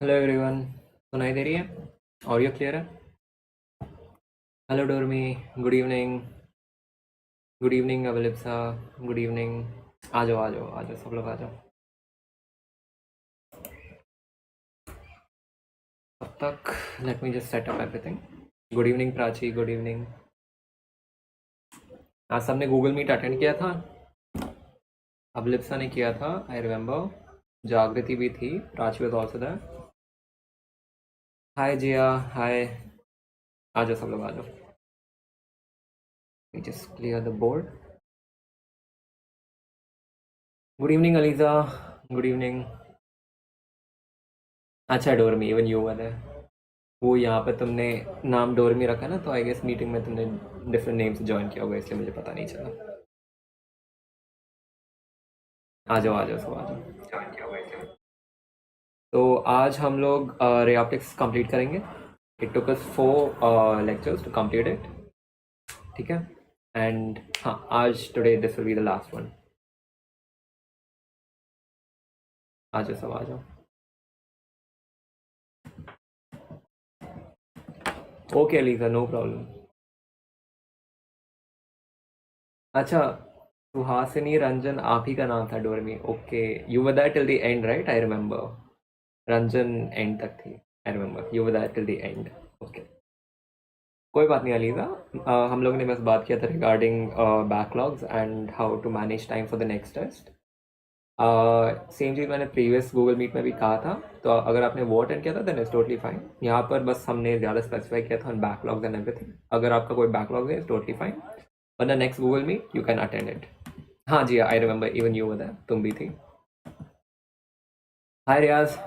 Hello everyone. सुनाई दे रही है? ऑडियो क्लियर है? हेलो डोरमी। Good evening. Good evening Avlipsa. Good evening. आ जाओ आ जाओ आ जाओ, सब लोग आ जाओ। तब तक let me just set up everything. Good evening Prachi, good evening. आज सबने गूगल मीट अटेंड किया था? अवलिप्सा ने किया था, आई रिमेम्बर। जागृति भी थी, प्राची वाज आल्सो देयर। हाय जिया, हाय। आ जाओ सब लोग आ जाओ। Just clear the board. Good evening ELISA. Good evening. अच्छा डोरमी, इवन यू वर देयर। वो यहाँ पे तुमने नाम डोरमी रखा ना, तो आई गेस मीटिंग में तुमने डिफरेंट नेम से ज्वाइन किया होगा, इसलिए मुझे पता नहीं चला। आ जाओ सब आ जाओ। ज्वाइन किया होगा इसलिए। तो आज हम लोग रे ऑप्टिक्स कंप्लीट करेंगे। It took us 4 lectures to complete it. ठीक है। एंड हाँ, आज today this will be the last one. आ जाओ सब आ जाओ। Okay Aliza, no problem. अच्छा, सुहासिनी रंजन आप ही का नाम था डोरमी? Okay, you were that till the end right, I remember. Ranjan end तक थी, I remember you were that till the end. Okay, कोई बात नहीं अलीजा। हम लोगों ने बस बात किया था regarding backlogs and how to manage time for the next test. Same चीज़ मैंने प्रीवियस गूगल मीट में भी कहा था, तो अगर आपने वो अटेंड किया था देन इट्स टोटली फाइन। यहाँ पर बस हमने ज़्यादा स्पेसिफाई किया था ऑन बैकलॉग्स एंड एवरीथिंग। अगर आपका कोई बैकलॉग है इट्स टोटली फाइन, वरना next Google Meet you can attend it. हाँ जी, I remember, even you were, तुम भी थी। हाय रियाज,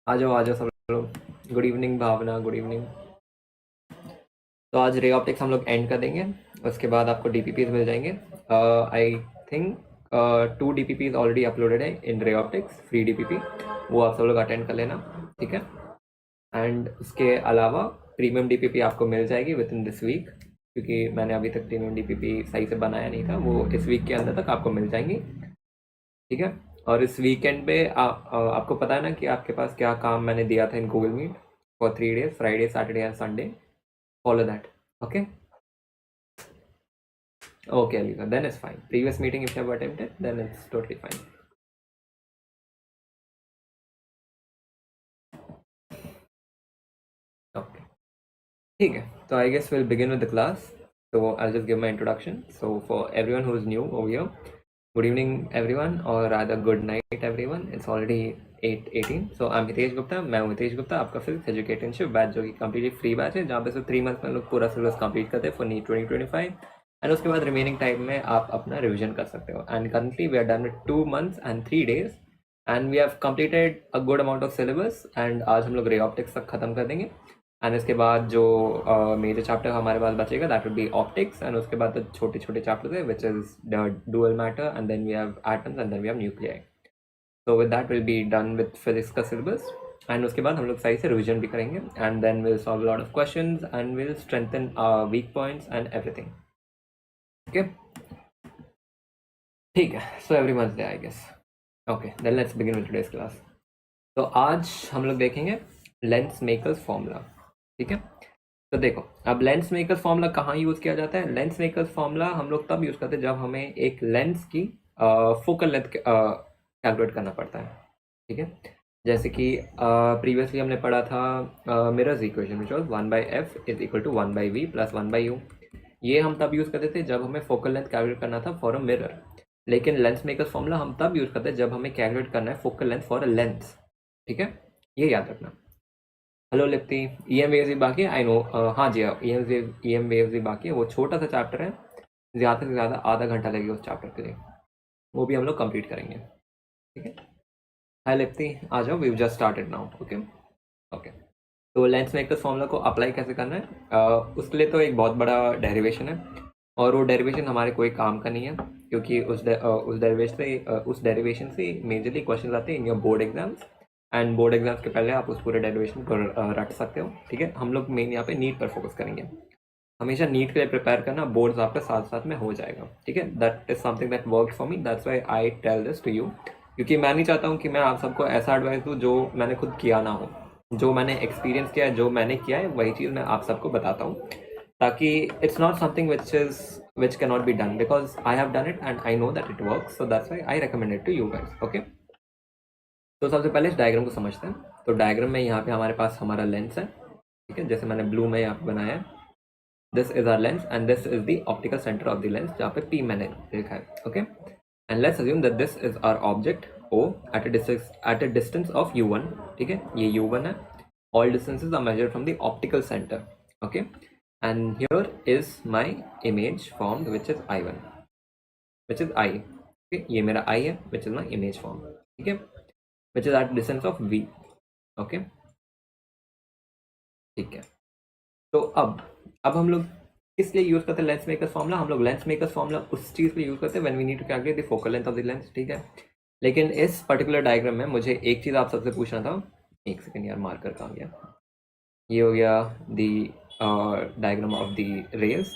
आ जाओ सब लोग। Good evening Bhavna, good evening. तो आज रे ऑप्टिक्स हम लोग एंड कर देंगे, उसके बाद आपको डीपीपीज मिल जाएंगे। I think 2 DPPs already uploaded है इन रे ऑप्टिक्स, फ्री डीपीपी। वो आप सब लोग अटेंड कर लेना, ठीक है। एंड उसके अलावा प्रीमियम डीपीपी आपको मिल जाएगी विद इन दिस वीक, क्योंकि मैंने अभी तक प्रीमियम डीपीपी सही से बनाया नहीं था। वो इस वीक के अंदर तक आपको मिल जाएंगी, ठीक है। और इस वीकेंड पे आपको पता है ना कि आपके पास क्या काम मैंने दिया था in Google Meet for 3 days, Friday Saturday and Sunday. Follow that, okay. Okay, Alika, then it's fine. Previous meeting, if you have attempted, then it's totally fine. Okay. ठीक है, तो I guess we'll begin with the class. So I'll just give my introduction. So for everyone who is new over here, good evening everyone, or rather good night everyone. It's already 8:18. So I'm Hitesh Gupta, मैं हूँ हितेश गुप्ता, आपका physics एजुकेटरशिप batch, जो कि completely free batch है, जहाँ पे सिर्फ 3 month में लोग पूरा सिलेबस कंप्लीट करते हैं फॉर नीट 2025। एंड उसके बाद रिमेनिंग टाइम में आप अपना रिविजन कर सकते हो। And currently we are done with 2 months and 3 days and we have completed a good amount of syllabus. And आज हम लोग रे ऑप्टिक्स तक खत्म कर देंगे। एंड इसके बाद जो मेजर चैप्टर हमारे पास बचेगा that will be optics. And उसके बाद तो छोटे छोटे चैप्टर्स है which is dual matter, and then we have atoms, and then we have nuclei. So with that will be done with physics का सिलेबस। एंड उसके बाद हम लोग सही से रिविजन भी करेंगे, and then will solve lot of questions and will strengthen weak points and everything, okay. ठीक है, so everyone's day I guess. Okay, then let's begin with today's class. तो आज हम लोग देखेंगे लेंस मेकर्स फॉर्मूला, ठीक है। तो देखो, अब लेंस मेकर्स फॉर्मूला कहाँ यूज़ किया जाता है? लेंस मेकर्स फॉर्मूला हम लोग तब यूज़ करते हैं जब हमें एक लेंस की फोकल लेंथ कैलकुलेट करना पड़ता है, ठीक है। जैसे कि प्रीवियसली हमने पढ़ा था mirrors equation which was 1/f is equal to 1/v plus 1/u। ये हम तब यूज़ करते थे जब हमें फोकल लेंथ कैलकुलेट करना था फॉर अ मिरर। लेकिन लेंस मेकर्स फॉर्मूला हम तब यूज़ करते हैं जब हमें कैलकुलेट करना है focal length for a lens, ठीक है। ये याद रखना। हेलो लिप्ति, EM वेव्स भी बाकी है, आई नो। हाँ जी, EM वेव्स भी बाकी है। वो छोटा सा चैप्टर है, ज़्यादा से ज़्यादा आधा घंटा लगेगा उस चैप्टर के लिए। वो भी हम लोग कंप्लीट करेंगे, ठीक है। हाय लिप्ति, आ जाओ, we just started now, okay okay. तो लेंस मेकर्स फॉर्मूला को अप्लाई कैसे करना है, उसके लिए तो एक बहुत बड़ा डेरिवेशन है, और वो डेरिवेशन हमारे कोई काम का नहीं है, क्योंकि उस डेरिवेशन से मेजरली क्वेश्चन आते हैं in your board exams. And board exams के पहले आप उस पूरे डेरिवेशन को रट सकते हो, ठीक है। हम लोग मेन यहाँ पे नीट पर फोकस करेंगे। हमेशा नीट के लिए प्रिपेयर करना, बोर्ड्स आपके साथ साथ में हो जाएगा, ठीक है। That is something that work for me, that's why I tell this to you, क्योंकि मैं नहीं चाहता हूँ कि मैं आप सबको ऐसा एडवाइस दूँ जो मैंने खुद किया ना हो, जो मैंने एक्सपीरियंस किया है, जो मैंने किया है, वही चीज़ मैं आप सबको बताता हूँ, ताकि it's not something which can not be done, because I have done it and I know that it works, so that's why I recommend it to you guys. Okay, तो सबसे पहले इस डायग्राम को समझते हैं। तो डायग्राम में यहाँ पे हमारे पास हमारा लेंस है, ठीक है, जैसे मैंने ब्लू में यहाँ पे बनाया है। This is our lens and this is the optical centre of the lens, जहाँ पे P मैंने लिखा है। Okay, and let's assume that this is our object O at a distance of U1, ठीक है, ये U1 है। All distances are measured from the optical center. Okay, and here is my image formed, which is I1, which is I. Okay, ये मेरा I है, which is my image form, ठीक है, which is at distance of V. Okay, ठीक है। तो अब हम लोग किस लिए यूज करते हैं लेंस मेकर्स फॉर्मूला? हम लोग लेंस मेकर्स फॉर्मूला उस चीज के लिए यूज करते हैं when we need to calculate the focal length of the lens, ठीक है। लेकिन इस पर्टिकुलर डायग्राम में मुझे एक चीज आप सबसे पूछना था। एक सेकंड यार, मार्कर कहाँ गया? ये हो गया the diagram of the rays.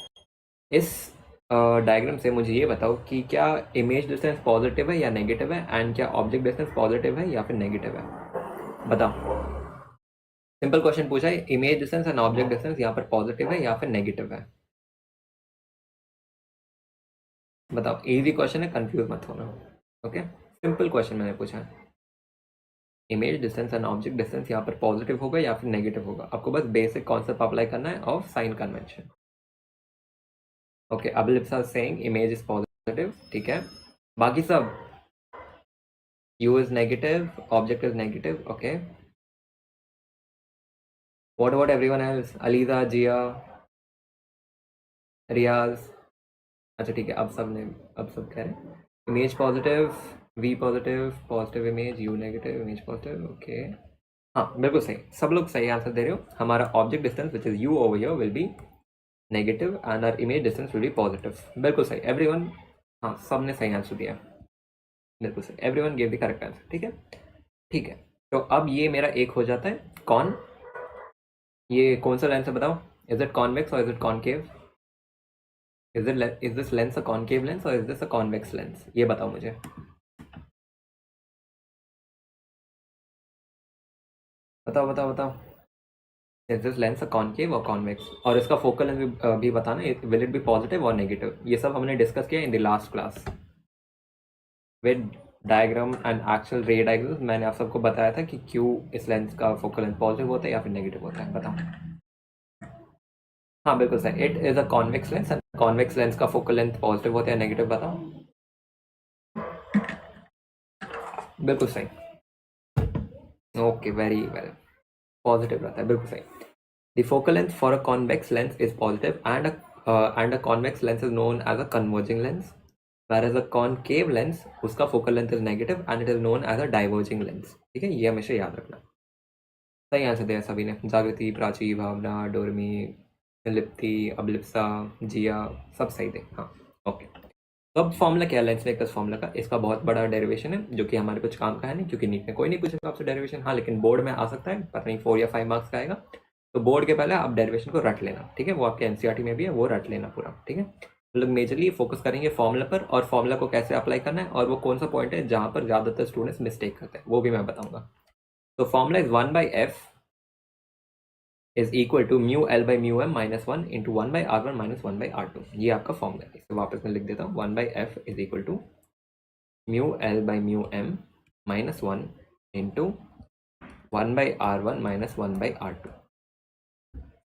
इस डायग्राम से मुझे ये बताओ कि क्या इमेज डिस्टेंस पॉजिटिव है या नेगेटिव है, एंड क्या ऑब्जेक्ट डिस्टेंस पॉजिटिव है या फिर नेगेटिव है? बताओ, सिंपल क्वेश्चन पूछा है, image distance and object distance यहाँ पर पॉजिटिव है या फिर नेगेटिव है? बताओ, इजी क्वेश्चन है, कंफ्यूज मत होना। ओके, सिंपल क्वेश्चन मैंने पूछा है, image distance and object distance यहाँ पर पॉजिटिव होगा या फिर नेगेटिव होगा? आपको बस बेसिक कॉन्सेप्ट अप्लाई करना है ऑफ साइन कन्वेंशन। ओके, अब लिप्स are saying image is positive, ठीक है। बाकी सब U is negative, object is negative. Okay, what about everyone else? Aliza, Jia, रियाज? अच्छा ठीक है, अब सब कह रहे हैं image positive, V positive, positive image, U negative, image positive. Okay, हाँ बिल्कुल सही, सब लोग सही आंसर दे रहे हो। हमारा object distance which is U over here will be negative and our image distance will be positive. बिल्कुल सही एवरीवन, हाँ सबने सही आंसर दिया, बिल्कुल सही, everyone give the correct answer, ठीक है। ठीक है, तो अब ये मेरा एक हो जाता है कौन, ये कौन सा लेंस है बताओ? इज इट कॉन्वेक्स और is it concave? Is this lens a concave lens और is this a convex lens? ये बताओ मुझे, बताओ बताओ बताओ, is this lens a concave और कॉन्वेक्स? और इसका फोकल लेंथ भी बताना, विल इट बी पॉजिटिव और नेगेटिव? ये सब हमने डिस्कस किया in the last class with diagram and actual ray diagram. मैंने आप सबको बताया था कि क्यों इस लेंस का फोकल लेंथ पॉजिटिव होता है या फिर नेगेटिव होता है, बताओ। हाँ बिल्कुल सही, it is a convex lens and convex lens का फोकल लेंथ पॉजिटिव होता है नेगेटिव, बताओ। बिल्कुल सही, ओके वेरी वेल, पॉजिटिव रहता है, बिल्कुल सही। The focal length for a convex lens is positive and a convex lens is known as a converging lens, whereas a concave lens उसका focal length is negative and it is known as a diverging lens, ठीक है, ये हमेशा याद रखना। सही answer दिया सभी ने, जागृति, प्राची, भावना, डोरमी, लिप्ति, अबलिप्सा, जिया, सब सही थे, हाँ। ओके, तो अब फॉर्मूला क्या है लेंस मेकर्स फॉर्मूला का? इसका बहुत बड़ा डेरिवेशन है जो कि हमारे कुछ काम का है नहीं, क्योंकि नीट में कोई नहीं पूछेगा आपसे डेरिवेशन। हाँ लेकिन बोर्ड में आ सकता है, पता नहीं 4 या 5 मार्क्स का आएगा, तो बोर्ड के पहले आप डेरिवेशन को रट लेना, ठीक है, वो आपके एनसीईआरटी में भी है, वो रट लेना पूरा, ठीक है। हम लोग मेजरली फोकस करेंगे फॉर्मूला पर, और फॉर्मूला को कैसे अप्लाई करना है, और वो कौन सा पॉइंट है जहाँ पर ज़्यादातर स्टूडेंट्स मिस्टेक करते हैं, वो भी मैं बताऊंगा। तो formula is 1/f is equal to mu L by mu M minus 1 into 1/r1 minus 1/r2। ये आपका फॉर्मूला है, इसे वापस मैं लिख देता हूँ, 1/f is equal to mu L by mu M minus 1 into 1/r1 minus 1/r2।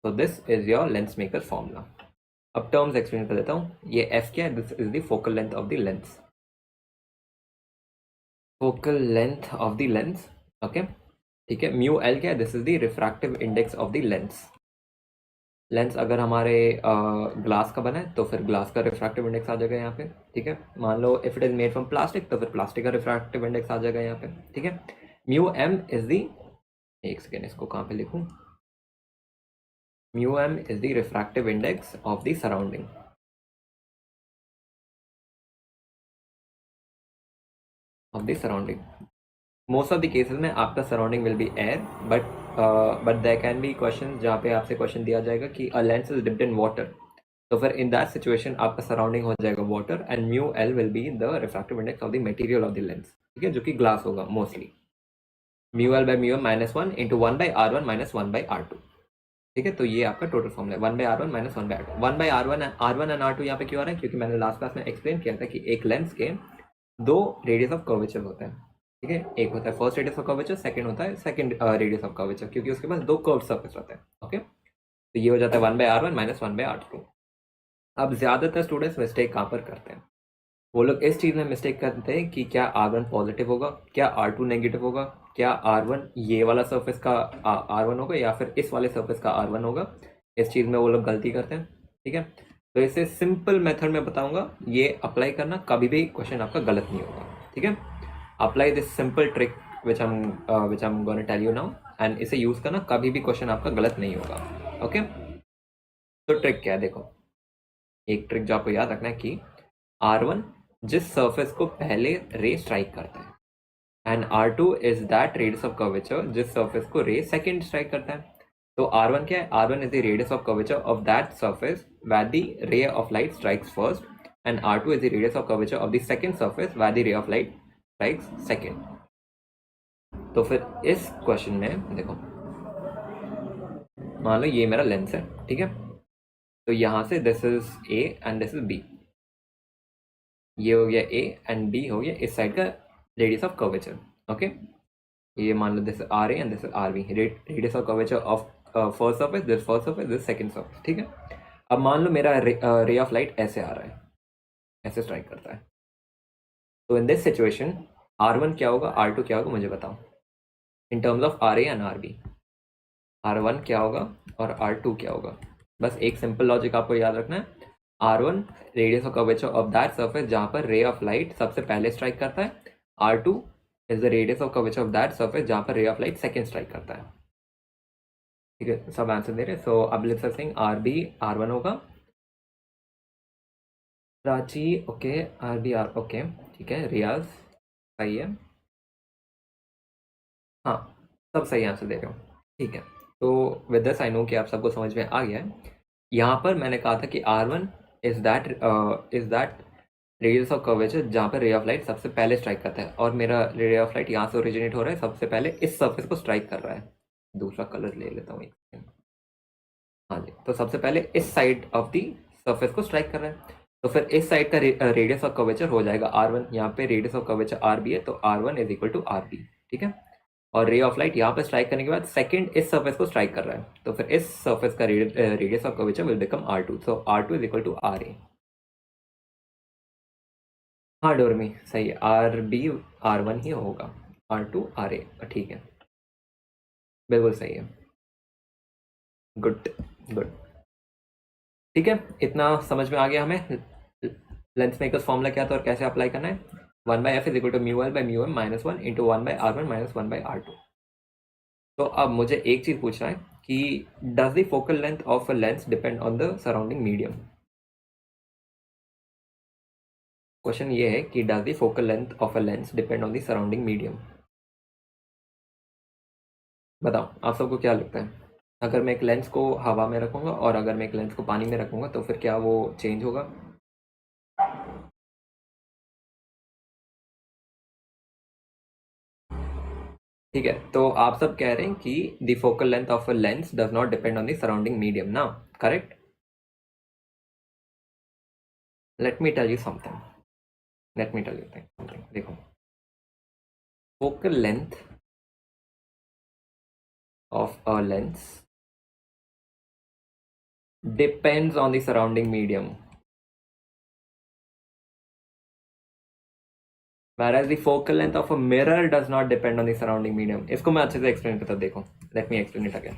So this is your lens maker formula. अब टर्म्स एक्सप्लेन कर देता हूँ। ये f क्या है? This is the focal length of the lens, focal length of the lens, okay, ठीक है। Mu L क्या है? This is the refractive index of the lens. Lens अगर हमारे ग्लास का बना है तो फिर ग्लास का रिफ्रैक्टिव इंडेक्स आ जाएगा यहाँ पे, ठीक है। मान लो if it is made from plastic तो फिर प्लास्टिक का रिफ्रैक्टिव इंडेक्स आ जाएगा यहाँ पे, ठीक है। म्यू एम इज दी, एक सेकेंड इसको कहाँ पे लिखूँ, mu M is the refractive index of the surrounding, of the surrounding. Most of the cases में आपका surrounding will be air, but there can be question जहाँ पे आपसे क्वेश्चन दिया जाएगा कि a lens is dipped in water, तो फिर इन दैट सिचुएशन आपका सराउंडिंग हो जाएगा water and mu L will be the refractive index of the material of the lens, ठीक है, जो कि ग्लास होगा mostly. Mu L by mu M minus one into one by R one minus one by R two. ठीक है, तो ये आपका टोटल फॉर्मूला है, one by R one minus one by R two. One by R one and R two यहाँ पे क्यों आ रहा है, क्योंकि मैंने लास्ट क्लास में एक्सप्लेन किया था कि एक लेंस के दो रेडियस ऑफ कर्वेचर होते हैं। ठीक है, एक होता है first radius of curvature, second होता है सेकंड रेडियस ऑफ कर्वेचर, क्योंकि उसके पास दो कर्व सरफेस रहते हैं। ओके, तो ये हो जाता है one by R one minus one by R two. अब ज्यादातर स्टूडेंट्स मिस्टेक कहाँ पर करते हैं, वो लोग इस चीज में मिस्टेक करते हैं कि क्या R1 पॉजिटिव होगा, क्या R2 नेगेटिव होगा, क्या R1 ये वाला सरफेस का R1 होगा या फिर इस वाले सरफेस का R1 होगा। इस चीज में वो लोग गलती करते हैं। ठीक है, तो इसे सिंपल मेथड में बताऊंगा, ये अप्लाई करना, कभी भी क्वेश्चन आपका गलत नहीं होगा। ठीक है, apply this simple trick which I am gonna tell you now, and इसे यूज करना, कभी भी क्वेश्चन आपका गलत नहीं होगा। ओके, तो ट्रिक क्या है, देखो एक ट्रिक जो आपको याद रखना है कि R1 जिस सरफेस को पहले रे स्ट्राइक करता है and R2 is that radius of curvature जिस सरफेस को रे सेकंड स्ट्राइक करता है। तो R1 क्या है, R1 is the radius of curvature of that surface where the ray of light strikes first and R2 is the radius of curvature of the second surface where the ray of light strikes second. तो फिर इस question में देखो, मान लो ये मेरा lens है। ठीक है, तो यहां से this is A and this is B, ये हो गया A एंड B हो गया इस साइड का रेडियस ऑफ कर्वेचर। ओके, ये मान लो this R A and this R B, radius of curvature of first surface, this second surface. ठीक है, अब मान लो मेरा रे ऑफ लाइट ऐसे आ रहा है, ऐसे स्ट्राइक करता है। तो इन दिस सिचुएशन R1 क्या होगा, R2 क्या होगा, मुझे बताओ in terms of R A and R B. R1 क्या होगा और R2 क्या होगा। बस एक सिंपल लॉजिक आपको याद रखना है, R1 radius of curvature of that surface जहां पर रे ऑफ लाइट सबसे पहले स्ट्राइक करता है, R2 is the radius of curvature of that surface जहां पर रे ऑफ लाइट सेकंड स्ट्राइक करता है। ठीक है, सब आंसर दे रहे। सो अब लिख सकते हैं RB R1 होगा, Prachi okay, RB R okay, ठीक है, रियाज सही है, हाँ सब सही आंसर दे रहे हो। ठीक है, तो विद दिस आई नो कि आप सबको समझ में आ गया है। यहाँ पर मैंने कहा था कि R1 is that radius of curvature जहाँ पर रे ऑफ लाइट सबसे पहले स्ट्राइक करता है, और मेरा रे ऑफ लाइट यहाँ से ओरिजिनेट हो रहा है, सबसे पहले इस सरफेस को स्ट्राइक कर रहा है। दूसरा कलर ले लेता हूँ एक सेकंड। हाँ जी, तो सबसे पहले इस साइड ऑफ दी सरफेस को स्ट्राइक कर रहा है, तो फिर इस साइड का रेडियस ऑफ कर्वेचर हो जाएगा R1। यहाँ पे रेडियस ऑफ कर्वेचर RB है, तो R1 is equal to RB। ठीक है, और रे ऑफ लाइट यहाँ पे स्ट्राइक करने के बाद सेकंड इस सरफेस को स्ट्राइक कर रहा है, तो फिर इस सरफेस का radius of curvature will become R2, so R2 is equal to RA। हाँ डोरमी सही है, RB R1 ही होगा, R2 RA, ठीक है, बिल्कुल सही है, गुड गुड। ठीक है, इतना समझ में आ गया हमें लेंस मेकर्स फॉर्मूला क्या था और कैसे अप्लाई करना है। 1/f is equal to mu L by mu M minus one into 1/r1 minus 1/r2। तो अब मुझे एक चीज पूछना है कि does the focal length of a lens depend on the surrounding medium. Question ये है कि does the focal length of a lens depend on the surrounding medium. बताओ आप सबको क्या लगता है, अगर मैं एक लेंस को हवा में रखूंगा और अगर मैं एक लेंस को पानी में रखूंगा तो फिर क्या वो चेंज होगा। ठीक है, तो आप सब कह रहे हैं कि the focal length of a lens does not depend on the surrounding medium ना, correct. Let me tell you something, देखो focal length of a lens depends on the surrounding medium, whereas the focal length of a mirror does not depend on the surrounding medium। इसको मैं अच्छे से explain करता हूँ, देखो let me explain it again,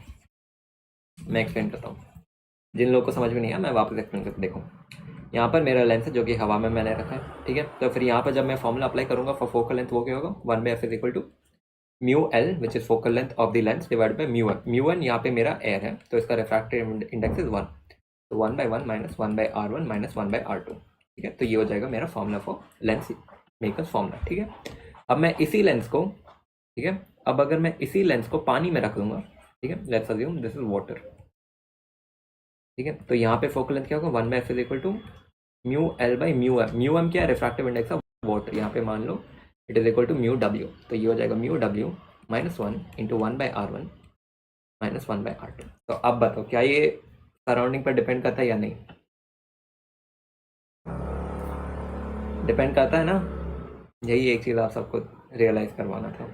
मैं explain करता हूँ, जिन लोगों को समझ में नहीं आया मैं वापस एक्सप्लेन करता हूँ। देखो यहाँ पर मेरा लेंस है जो कि हवा में मैंने रखा है, ठीक है, तो फिर यहाँ पर जब मैं फॉर्मूला अप्लाई करूंगा फॉर फोकल लेंथ, वो क्या होगा, 1/f is equal to mu L which is focal length of the lens divide by mu one यहाँ पे मेरा एयर है, तो इसका रिफ्रैक्टिव इंडेक्स इज 1, तो 1/1 माइनस 1/r1 माइनस 1/r2। ठीक है, तो ये हो जाएगा मेरा formula for Lenz makers formula. ठीक है, अब मैं इसी लेंस को, ठीक है, अब अगर मैं इसी लेंस को पानी में रख दूंगा, ठीक है, let's assume this is water. ठीक है, तो यहाँ पे फोकल लेंथ क्या होगा, 1/f is equal to mu L by mu M. Mu M क्या है, रिफ्रैक्टिव इंडेक्स ऑफ वाटर, यहाँ पे मान लो it is equal to mu W, तो ये हो जाएगा mu W -1 into 1/r1 -1/r2। तो अब बताओ क्या ये सराउंडिंग पर डिपेंड करता है या नहीं? डिपेंड करता है ना। यही एक चीज़ आप सबको रियलाइज करवाना था।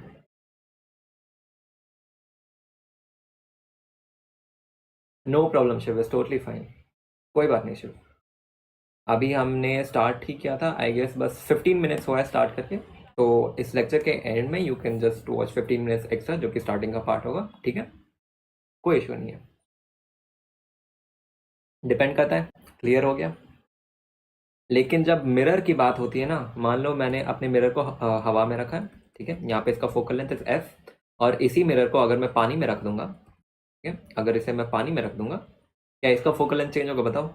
No problem Shiv, is totally fine, कोई बात नहीं शिव। अभी हमने स्टार्ट ही किया था, आई गेस बस 15 मिनट्स हुआ है स्टार्ट करके। तो इस लेक्चर के एंड में you can just watch 15 minutes extra, जो कि स्टार्टिंग का पार्ट होगा, ठीक है? कोई इशू नहीं है, डिपेंड करता है। क्लियर हो गया? लेकिन जब मिरर की बात होती है ना, मान लो मैंने अपने मिरर को हवा में रखा है, ठीक है, यहाँ पे इसका फोकल लेंथ इज एफ, और इसी मिरर को अगर मैं पानी में रख दूंगा, ठीक है, अगर इसे मैं पानी में रख दूंगा, क्या इसका फोकल लेंथ चेंज होगा? बताओ।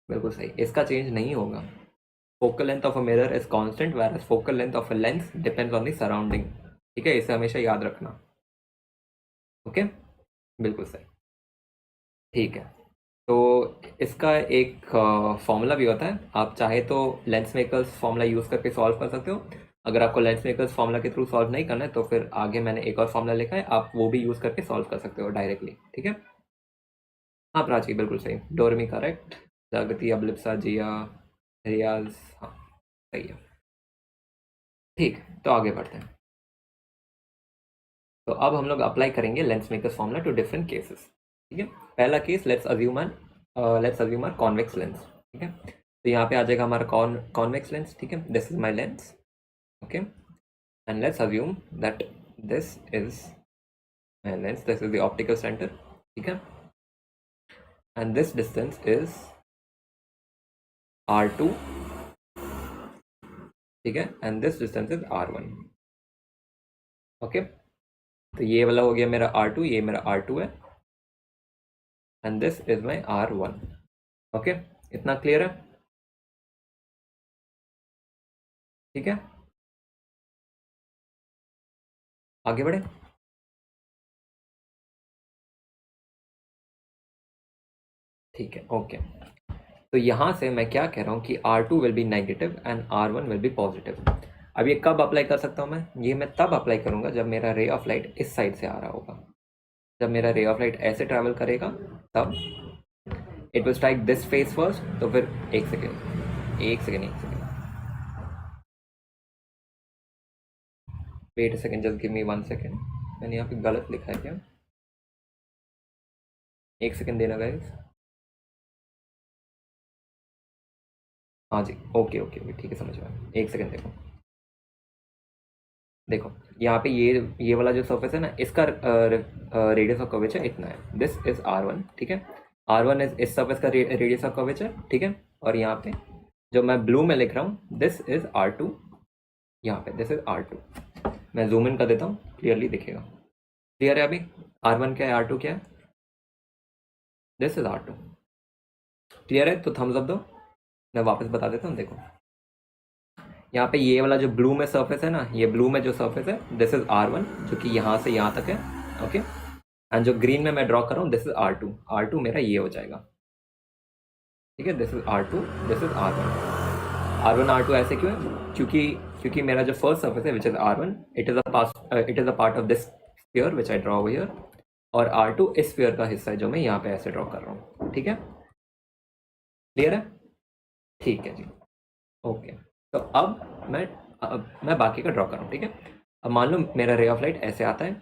बिल्कुल सही, इसका चेंज नहीं होगा। Focal length of a mirror is constant, whereas focal length of a lens depends on the surrounding. ठीक है, इसे हमेशा याद रखना। ओके, बिल्कुल सही। ठीक है, तो इसका एक फॉर्मूला भी होता है, आप चाहे तो लेंस मेकर्स फॉर्मूला यूज़ करके सॉल्व कर सकते हो। अगर आपको लेंस मेकर्स फॉर्मूला के थ्रू सॉल्व नहीं करना है तो फिर आगे मैंने एक और फॉर्मूला लिखा है, आप वो भी यूज़ करके सॉल्व कर सकते हो डायरेक्टली। ठीक है, हाँ प्राची बिल्कुल सही, डोरमी करेक्ट, जागृति, अबलिप्सा, जिया, रियाज, हाँ सही है। ठीक, तो आगे बढ़ते हैं। तो अब हम लोग अप्लाई करेंगे lens makers formula two different cases. ठीक है, पहला case let's assume are convex lens. ठीक है, तो यहाँ पे आ जाएगा हमारा कॉन्वेक्स लेंस। ठीक है, this is my lens. Okay, and let's assume that this is my lens, this is the optical centre. ठीक है, and this distance is r2। ठीक है, and this distance is r1। Okay, तो ये वाला हो गया मेरा r2, ये मेरा r2 है, and this is my r1। Okay, इतना क्लियर है? ठीक है, आगे बढ़े। ठीक है, ओके, तो यहाँ से मैं क्या कह रहा हूँ कि R2 will be negative and R1 will be positive. अब ये कब अप्लाई कर सकता हूँ मैं? ये मैं तब अप्लाई करूँगा जब मेरा रे ऑफ लाइट इस साइड से आ रहा होगा। जब मेरा रे ऑफ लाइट ऐसे ट्रैवल करेगा तब it will strike this face first. तो फिर एक second, wait second, just give me 1 second. मैंने यहाँ पे गलत लिखा है क्या? एक सेकेंड देना गाइस। हाँ जी, ओके ओके ओके, ठीक है, समझ में आया। एक सेकेंड, देखो देखो, यहाँ पे ये वाला जो सरफेस है ना, इसका रेडियस ऑफ कर्वेचर इतना है, दिस इज R1। ठीक है, R1 इज इस सरफेस का रेडियस ऑफ कर्वेचर। ठीक है, और यहाँ पे जो मैं ब्लू में लिख रहा हूँ, दिस इज R2, यहाँ पे दिस इज R2। मैं जूम इन कर देता हूँ, क्लियरली दिखेगा। क्लियर है अभी? R1 क्या है, R2 क्या है? This is R2। क्लियर है? तो थम्स अप दो। मैं वापस बता देता हूँ, देखो यहाँ पे ये वाला जो ब्लू में सरफेस है ना, ये ब्लू में जो सरफेस है, दिस इज R1, जो कि यहाँ से यहाँ तक है। ओके, एंड जो ग्रीन में मैं ड्रॉ कर रहा हूँ, दिस इज R2। R2 मेरा ये हो जाएगा। ठीक है, this is R2, this is R1। R1 R2 ऐसे क्यों है? क्योंकि मेरा जो फर्स्ट सरफेस है which is R1, it is a part of this sphere which I draw over here, और R2 इस स्फीयर का हिस्सा है जो मैं यहाँ पे ऐसे ड्रॉ कर रहा हूँ। ठीक है, क्लियर है? ठीक है जी, ओके। तो अब मैं बाकी का ड्रॉ कर रहा हूँ। ठीक है, अब मान लो मेरा रे ऑफ लाइट ऐसे आता है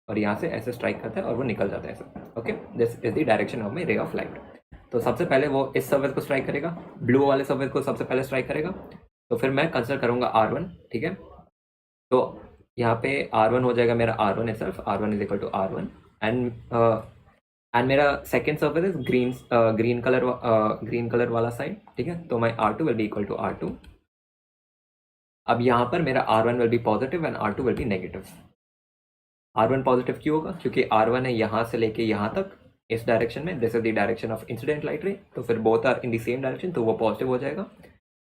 और यहाँ से ऐसे स्ट्राइक करता है और वो निकल जाता है ऐसे। Okay, this is the direction of my रे ऑफ लाइट। तो सबसे पहले वो इस सर्फेस को स्ट्राइक करेगा, ब्लू वाले सर्फेस को सबसे पहले स्ट्राइक करेगा। तो फिर मैं कंसिडर करूँगा R1। ठीक है, तो यहाँ पे R1 हो जाएगा मेरा R1 itself, R1 is equal to R1, and मेरा second surface is green colour वाला साइड। ठीक है, तो my R2 will be equal to R2। अब यहाँ पर मेरा R1 will be positive and R2 will be negative. R1 positive क्यों होगा? क्योंकि R1 है यहाँ से लेके यहाँ तक इस डायरेक्शन में, this is the direction of incident light ray, तो फिर both are in the same direction, तो वो पॉजिटिव हो जाएगा।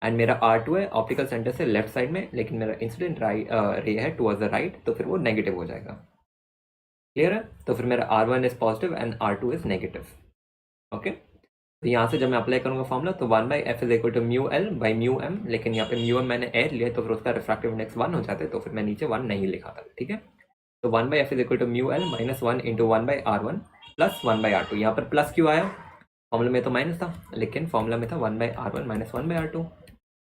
एंड मेरा R2 है ऑप्टिकल सेंटर से लेफ्ट साइड में, लेकिन मेरा इंसिडेंट रे है टुवर्ड्स द राइट, तो फिर वो नेगेटिव हो जाएगा। क्लियर है? तो फिर मेरा R1 is positive and R2 is negative. Okay, तो यहाँ से जब मैं अप्लाई करूंगा फॉर्मूला तो 1/f is equal to mu L by mu M, लेकिन यहाँ पे म्यू एम मैंने एयर लिया तो फिर उसका रिफ्रैक्टिव इंडेक्स 1 हो जाता है, तो फिर मैं नीचे 1 नहीं लिखा था, ठीक है। तो 1/f is equal to mu L minus 1 into 1/r1 plus 1/r2। यहाँ पर प्लस क्यों आया, फॉर्मूला में तो माइनस था, लेकिन फॉर्मूला में था 1/r1 माइनस 1/r2,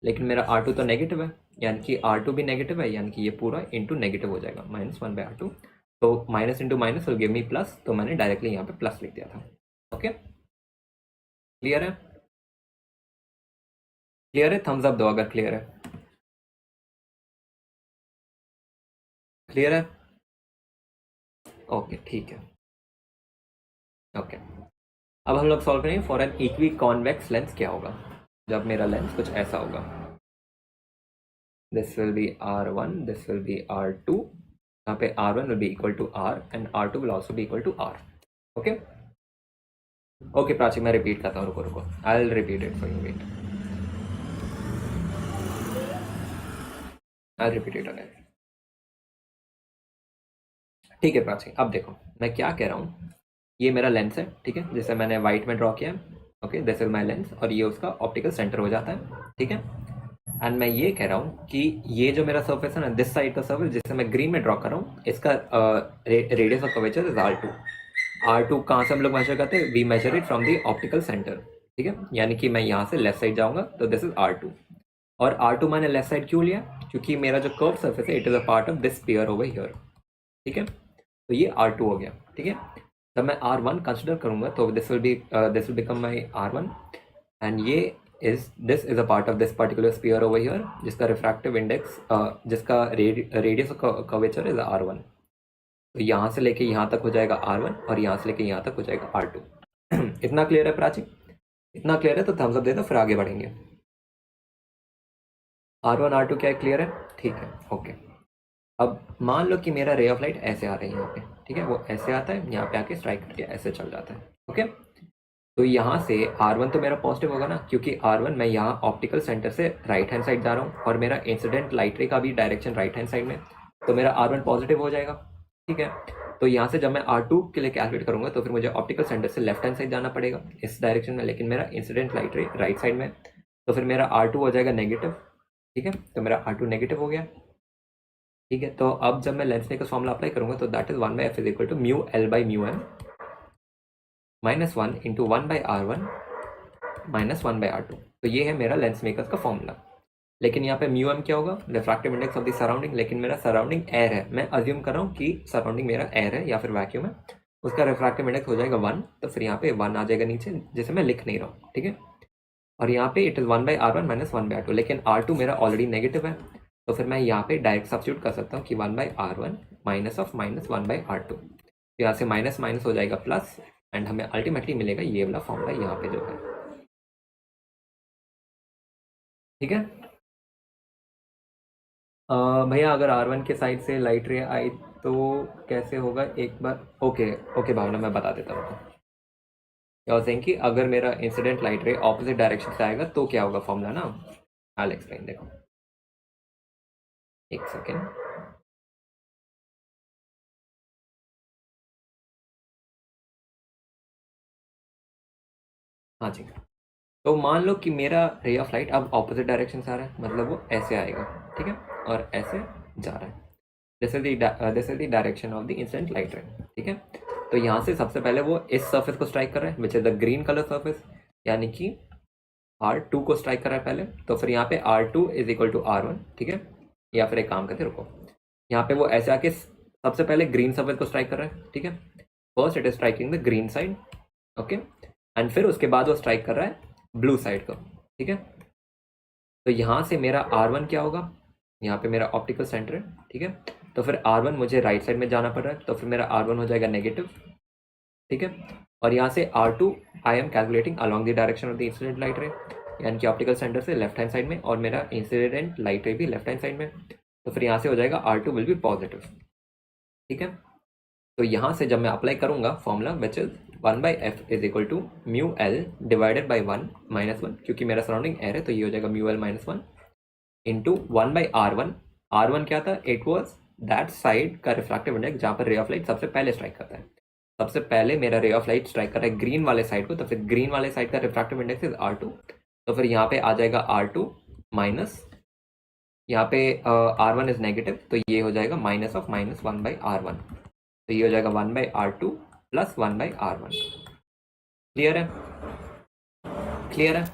लेकिन मेरा r2 तो नेगेटिव है, यानी कि r2 भी नेगेटिव है, यानी कि ये पूरा इंटू नेगेटिव हो जाएगा माइनस 1/r2। तो minus into minus will give me plus, तो मैंने डायरेक्टली यहाँ पे प्लस लिख दिया था। ओके, क्लियर है? क्लियर है? थम्स अप दो अगर क्लियर है। क्लियर है? ओके, ठीक है। ओके, अब हम लोग सॉल्व करेंगे for an equiconvex lens क्या होगा जब मेरा लेंस कुछ ऐसा होगा। This will be R1, this will be R2, यहाँ पे R1 will be equal to R and R2 will also be equal to R। Okay okay Prachi, मैं रिपीट करता हूँ, रुको रुको, I will repeat it for you, wait, I repeat it again. ठीक है प्राची, अब देखो मैं क्या कह रहा हूँ, ये मेरा लेंस है, ठीक है, जैसे मैंने वाइट में ड्रॉ किया है। Okay, this is my lens और ये उसका ऑप्टिकल सेंटर हो जाता है, ठीक है। एंड मैं ये कह रहा हूँ कि ये जो मेरा सर्फेस है ना, दिस साइड का सर्फेस जिसे मैं ग्रीन में ड्रॉ कर रहा हूँ, इसका radius of curvature is R2। R2 कहाँ से हम लोग मेजर करते हैं, we measure it from the optical centre, ठीक है। यानी कि मैं यहाँ से लेफ्ट साइड जाऊंगा तो दिस इज R2, और R2 मैंने लेफ्ट साइड क्यों लिया, क्योंकि मेरा जो कर्व सर्फेस है it is a part of this sphere over here, ठीक है। तो ये R2 हो गया, ठीक है। जब मैं R1 कंसिडर करूंगा तो this will become my R1, and ये this is a part of this particular sphere over here, जिसका रिफ्रैक्टिव इंडेक्स जिसका रेडियस कर्वेचर इज R1। तो यहाँ से लेके यहाँ तक हो जाएगा R1 और यहाँ से लेके यहाँ तक हो जाएगा R2। इतना क्लियर है प्राची? इतना क्लियर है तो थम्स अप दे दो, फिर आगे बढ़ेंगे। R1 R2 क्या क्लियर है? ठीक है, ओके। अब मान लो कि मेरा रे ऑफ लाइट ऐसे आ रही है यहाँ पे, ठीक है, वो ऐसे आता है, यहाँ पे आके स्ट्राइक करके ऐसे चल जाता है, ओके। तो यहाँ से R1 तो मेरा पॉजिटिव होगा ना, क्योंकि R1 मैं यहाँ ऑप्टिकल सेंटर से राइट हैंड साइड जा रहा हूँ और मेरा इंसिडेंट लाइट रे का भी डायरेक्शन राइट हैंड साइड में, तो मेरा R1 पॉजिटिव हो जाएगा, ठीक है। तो यहाँ से जब मैं R2 के लिए कैलकुलेट करूंगा तो फिर मुझे ऑप्टिकल सेंटर से लेफ्ट हैंड साइड जाना पड़ेगा इस डायरेक्शन में, लेकिन मेरा इंसिडेंट लाइट रे राइट साइड में, तो फिर मेरा R2 हो जाएगा नेगेटिव, ठीक है। तो मेरा R2 नेगेटिव हो गया, ठीक है। तो अब जब मैं लेंस मेकर्स फॉर्मूला अप्लाई करूंगा तो that is 1/f is equal to mu L by mu M minus 1 into 1/r1 minus 1/r2। तो ये है मेरा लेंस मेकर्स का फॉर्मूला। लेकिन यहाँ पे म्यू एम क्या होगा, refractive index of the surrounding, लेकिन मेरा सराउंडिंग एयर है, मैं अज्यूम कर रहा हूँ कि सराउंडिंग मेरा एयर है या फिर वैक्यूम है, उसका रिफ्रैक्टिव इंडेक्स हो जाएगा 1, तो फिर यहाँ पे 1 आ जाएगा नीचे, जिसे मैं लिख नहीं रहा हूँ, ठीक है। और यहाँ पे it is 1/r1 minus 1/r2, लेकिन R2 मेरा ऑलरेडी नेगेटिव है, तो फिर मैं यहाँ पे डायरेक्ट सब्स्टिट्यूट कर सकता हूँ कि 1/r1 minus of minus 1/r2, तो यहाँ से माइनस माइनस हो जाएगा प्लस, एंड हमें अल्टीमेटली मिलेगा ये वाला फॉर्मूला यहाँ पे जो है, ठीक है। भैया अगर R1 के साइड से लाइट रे आई तो कैसे होगा एक बार, ओके ओके भावना मैं बता देता हूँ। क्या सेइंग कि अगर मेरा इंसिडेंट लाइट रे ऑपोजिट डायरेक्शन से आएगा तो क्या होगा फॉर्मूला ना, आई एक्सप्लेन, देखो एक सेकेंड। हाँ जी, तो मान लो कि मेरा रे ऑफ लाइट अब ऑपोजिट डायरेक्शन से आ रहा है, मतलब वो ऐसे आएगा, ठीक है, और ऐसे जा रहा है, this is the direction of the incident light रे, ठीक है। तो यहाँ से सबसे पहले वो इस सर्फेस को स्ट्राइक कर रहा है which is the green colour surface, यानी कि R2 को स्ट्राइक कर रहा है पहले, तो फिर यहाँ पे R2 is equal to R1, ठीक है। या फिर एक काम करते रुको, यहाँ पे वो ऐसे आके सबसे पहले ग्रीन सर्फेस को स्ट्राइक कर रहा है, ठीक है, first it is striking the green side, okay, and फिर उसके बाद वो स्ट्राइक कर रहा है ब्लू साइड को, ठीक है। तो यहाँ से मेरा R1 क्या होगा, यहाँ पे मेरा ऑप्टिकल सेंटर है, ठीक है, तो फिर R1 मुझे राइट साइड में जाना पड़ रहा है, तो फिर मेरा R1 हो जाएगा नेगेटिव, ठीक है। और यहाँ से R2 I am calculating along the direction of the incident light रे, यानी कि ऑप्टिकल सेंटर से लेफ्ट हैंड साइड में, और मेरा इंसिडेंट लाइट रे भी लेफ्ट हैंड साइड में, तो फिर यहाँ से हो जाएगा R2 विल बी पॉजिटिव, ठीक है। तो यहाँ से जब मैं अप्लाई करूंगा formula which is 1/f is equal to mu L divided by 1 minus 1, क्योंकि मेरा सराउंडिंग एयर है तो ये हो जाएगा mu L minus 1 into 1/r1। R1 क्या था, इट वॉज दैट साइड का रिफ्रैक्टिव इंडेक्स जहाँ पर रे ऑफ लाइट सबसे पहले स्ट्राइक करता है, सबसे पहले मेरा रे ऑफ लाइट स्ट्राइक कर रहा है ग्रीन वाले साइड को, तो फिर ग्रीन वाले साइड का रिफ्रैक्टिव इंडेक्स इज R2, तो फिर यहाँ पे आ जाएगा R2 माइनस, यहाँ पे R1 इज नेगेटिव, तो ये हो जाएगा माइनस ऑफ माइनस 1/R1, तो ये हो जाएगा 1/R2 प्लस 1/R1। क्लियर है? क्लियर है?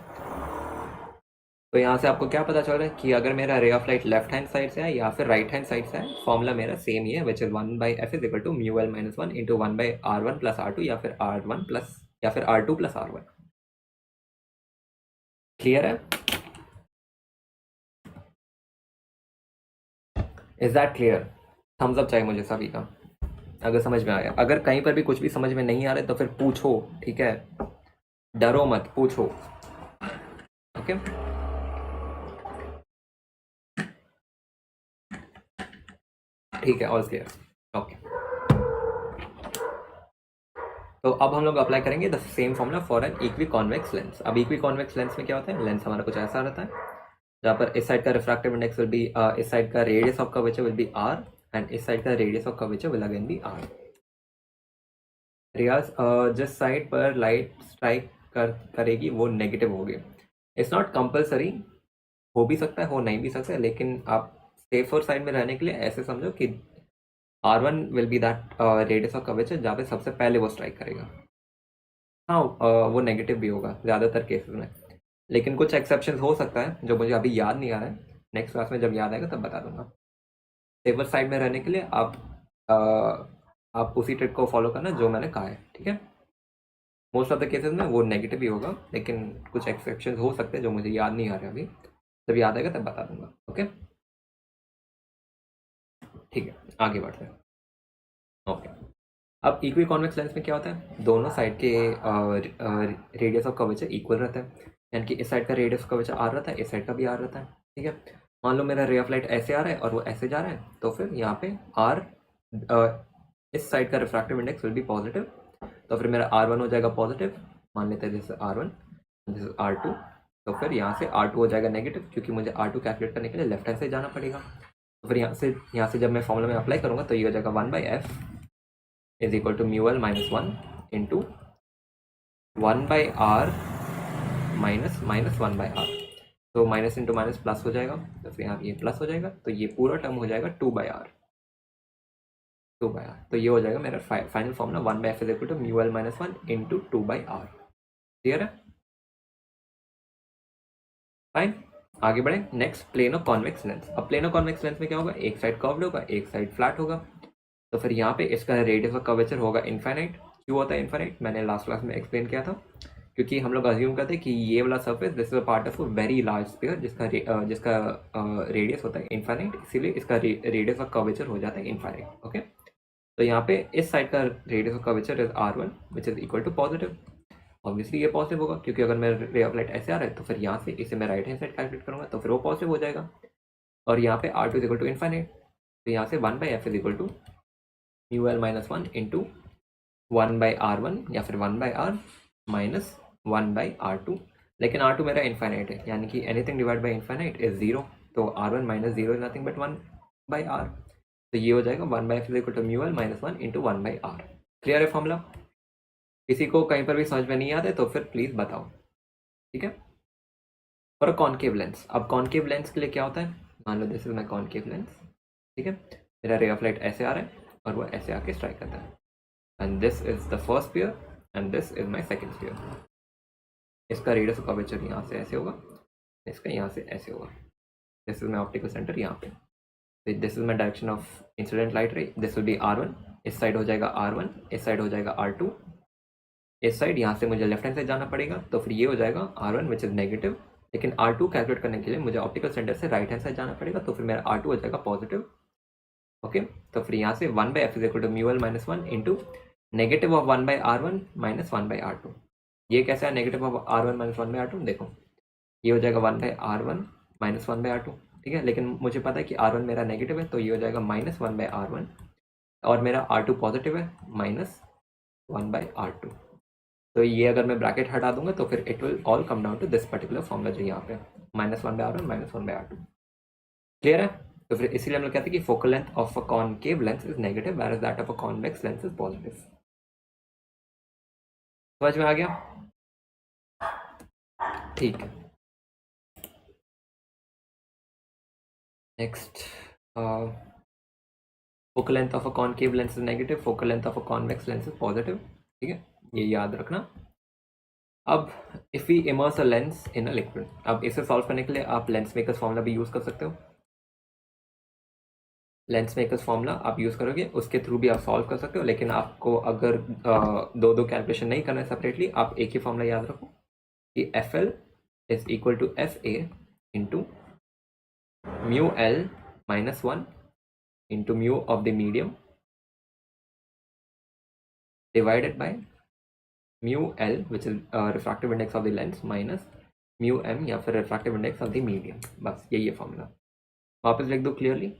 तो यहाँ से आपको क्या पता चल रहा है कि अगर मेरा रे of light left hand side से है या फिर राइट हैंड साइड से है, फॉर्मूला मेरा सेम ही है, which is 1/f is equal to mu L minus 1 into 1/R1 plus R2 या फिर R1 प्लस या फिर R2 प्लस R1। क्लियर है? Is that clear? Thumbs up चाहिए मुझे सभी का अगर समझ में आया। अगर कहीं पर भी कुछ भी समझ में नहीं आ रहा है तो फिर पूछो, ठीक है? डरो मत, पूछो। ओके ठीक है, ऑल क्लियर। ओके, तो अब हम लोग अप्लाई करेंगे the same formula for an equiconvex lens. अब इक्वी कॉन्वेक्स लेंस में क्या होता है, लेंस हमारा कुछ ऐसा रहता है जहाँ पर इस साइड का रिफ्रैक्टिव इंडेक्स विल बी इस साइड का radius of curvature will be r and इस साइड का radius of curvature will again be r। Riyaz जिस साइड पर लाइट स्ट्राइक करेगी वो नेगेटिव होगी। इट्स नॉट कंपल्सरी, हो भी सकता है हो नहीं भी सकता है, लेकिन आप सेफर साइड में रहने के लिए ऐसे समझो कि R1 will B that radius of curvature जहाँ पे सबसे पहले वो स्ट्राइक करेगा। हाँ वो नेगेटिव भी होगा ज़्यादातर केसेस में, लेकिन कुछ एक्सेप्शंस हो सकता है जो मुझे अभी याद नहीं आ रहा है, नेक्स्ट क्लास में जब याद आएगा तब बता दूंगा। सेफर साइड में रहने के लिए आप उसी ट्रिक को फॉलो करना जो मैंने कहा है, ठीक है? मोस्ट ऑफ द केसेस में वो नेगेटिव ही होगा, लेकिन कुछ एक्सेप्शंस हो सकते हैं जो मुझे याद नहीं आ रहे अभी, जब याद आएगा तब बता दूंगा। ओके ठीक है, आगे बढ़ते हैं। ओके, अब इक्वी कॉन्वेक्स लेंस में क्या होता है, दोनों साइड के रेडियस ऑफ कर्वेचर इक्वल रहता है, यानी कि इस साइड का रेडियस ऑफ कर्वेचर r रहता है, इस साइड का भी r रहता है, ठीक है? मान लो मेरा रे ऑफ लाइट ऐसे आ रहा है और वो ऐसे जा रहा है, तो फिर यहाँ पे r इस साइड का refractive index will be positive, तो फिर मेरा R1 हो जाएगा पॉजिटिव, मान लेते हैं जैसे R1, दिस इज R2, तो फिर यहाँ से R2 हो जाएगा नेगेटिव, क्योंकि मुझे R2 कैलकुलेट करने के लिए लेफ्ट हैंड से जाना पड़ेगा। तो फिर यहाँ से जब मैं फॉर्मूला में अप्लाई करूँगा तो ये हो जाएगा 1/f is equal to mu L minus 1 into 1/r minus minus 1/r, तो माइनस इंटू माइनस प्लस हो जाएगा, तो फिर यहाँ ये प्लस हो जाएगा, तो ये पूरा टर्म हो जाएगा 2/r। तो ये हो जाएगा मेरा final formula 1/f is equal to mu L minus 1 into 2/r। Clear है? फाइन, आगे बढ़े। Next plano convex lens. अब प्लेनो कॉन्वेक्स लेंस में क्या होगा, एक साइड कर्व्ड होगा, एक साइड फ्लैट होगा, तो फिर यहाँ पे इसका रेडियस ऑफ कर्वेचर होगा इनफाइनाइट। क्यों होता है इनफाइनाइट, मैंने लास्ट क्लास में एक्सप्लेन किया था, क्योंकि हम लोग अज्यूम करते हैं कि ये वाला surface this is a part of a very large sphere जिसका रेडियस होता है इनफाइनाइट, इसीलिए इसका रेडियस ऑफ कर्वेचर हो जाता है इनफाइनाइट। ओके, तो यहाँ पे इस साइड का radius of curvature is R1 which is equal to positive. Obviously ये पॉजिटिव होगा, क्योंकि अगर मेरा रे ऑफ लाइट ऐसे आ रहा है तो फिर यहाँ से इसे मैं राइट हैंड साइड कैलकुलेट करूँगा तो फिर वो पॉजिटिव हो जाएगा, और यहाँ पे R2 is equal to infinite, तो यहाँ से 1/f is equal to mu L minus 1 into 1/r1 या फिर 1/r माइनस 1/r2, लेकिन R2 मेरा इनफाइनाइट है, यानी कि anything divide by infinite is 0, तो R1 minus 0 is nothing but 1/r, तो ये हो जाएगा 1/f is equal to mu L minus 1 into 1/r। Clear है फॉर्मूला? किसी को कहीं पर भी समझ में नहीं आता है तो फिर प्लीज बताओ, ठीक है? फॉर अ कॉनकेव लेंस, अब कॉनकेव लेंस के लिए क्या होता है, मान लो this is my concave lens, ठीक है? मेरा रे ऑफ लाइट ऐसे आ रहा है और वो ऐसे आके स्ट्राइक करता है, and this is the first sphere and this is my second sphere. इसका रेडियस ऑफ कर्वेचर यहाँ से ऐसे होगा, इसका यहाँ से ऐसे होगा, this is my optical centre यहाँ पे, this is my direction of incident light रे, दिस विल बी R1, इस साइड हो जाएगा R1, इस साइड हो जाएगा R2, इस साइड यहाँ से मुझे लेफ्ट हैंड साइड जाना पड़ेगा, तो फिर ये हो जाएगा R1 विच इज नेगेटिव, लेकिन R2 कैलकुलेट करने के लिए मुझे ऑप्टिकल सेंटर से राइट हैंड साइड जाना पड़ेगा, तो फिर मेरा R2 हो जाएगा पॉजिटिव। ओके, तो फिर यहाँ से 1/f is equal to mu L minus 1 into negative of 1/r1 minus 1/r2। ये कैसा है negative of R1 minus 1/r2, देखो ये हो जाएगा 1/r1 माइनस 1/r2, ठीक है? लेकिन मुझे पता है कि R1 मेरा नेगेटिव है, तो ये हो जाएगा माइनस 1/r1, और मेरा R2 पॉजिटिव है, माइनस 1/r2। तो ये अगर मैं ब्रैकेट हटा दूंगा तो फिर it will all come down to this particular formula जो यहाँ पे minus 1/r1 minus 1/r2। Clear है? तो फिर इसीलिए हम लोग कहते हैं कि focal length of a concave lens is negative, whereas that of a convex lens is positive। समझ में आ गया? ठीक है, next, focal length of a concave lens is negative, focal length of a convex lens is positive. ठीक है, ये याद रखना। अब if we immerse a lens in a liquid, अब इसे सॉल्व करने के लिए आप लेंस मेकर्स फॉर्मूला भी यूज़ कर सकते हो। लेंस मेकर्स फॉर्मूला आप यूज़ करोगे, उसके थ्रू भी आप सॉल्व कर सकते हो, लेकिन आपको अगर दो दो कैलकुलेशन नहीं करना है सेपरेटली, आप एक ही फॉर्मूला याद रखो कि F L is equal to F A into mu L minus one into mu of the medium divided by mu L which is refractive index of the lens minus mu M या फिर refractive index of the medium. बस यही है formula. वापस लिख दो clearly,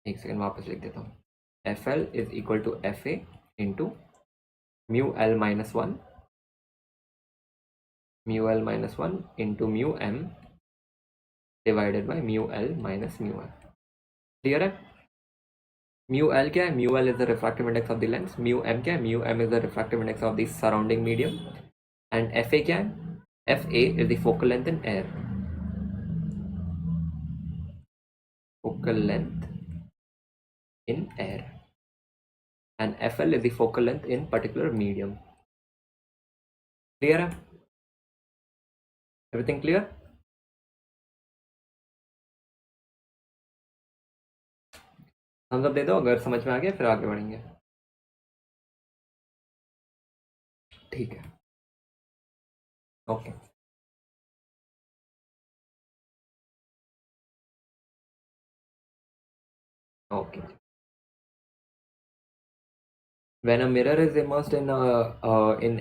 एक second वापस लिख देता हूँ। F L is equal to F A into mu L minus one mu L minus one into mu M divided by mu L minus mu M. Clear है? म्यू एल क्या है? Mu L is the refractive index of the lens. Mu M क्या है? Mu M is the refractive index of the surrounding medium. And F A क्या है? F A is the focal length in air. Focal length in air, and FL is the focal length in particular medium. Clear है? Everything clear? thumbs up दे दो अगर समझ में आ गया, फिर आगे बढ़ेंगे। ठीक है, okay. Okay, when a mirror is immersed in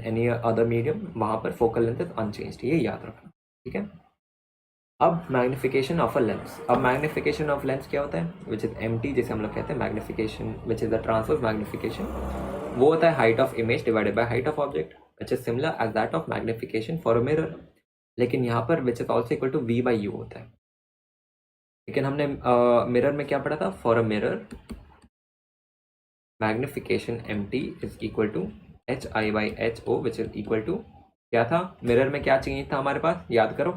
any other medium, वहां पर focal length is unchanged, ये याद रखना। ठीक है, अब मैग्निफिकेशन ऑफ अ लेंस। अब मैग्निफिकेशन ऑफ लेंस क्या होता है? विच इज एमटी, जिसे हम लोग कहते हैं magnification, which is the transverse magnification. वो होता है height of image divided by height of object, which is similar as that of magnification for a mirror. लेकिन यहाँ पर which is also equal to V by U होता है। लेकिन हमने मिरर में क्या पढ़ा था? For a mirror magnification MT is equal to H I by H O, which is equal to क्या था? मिरर में क्या चेंज था हमारे पास? याद करो,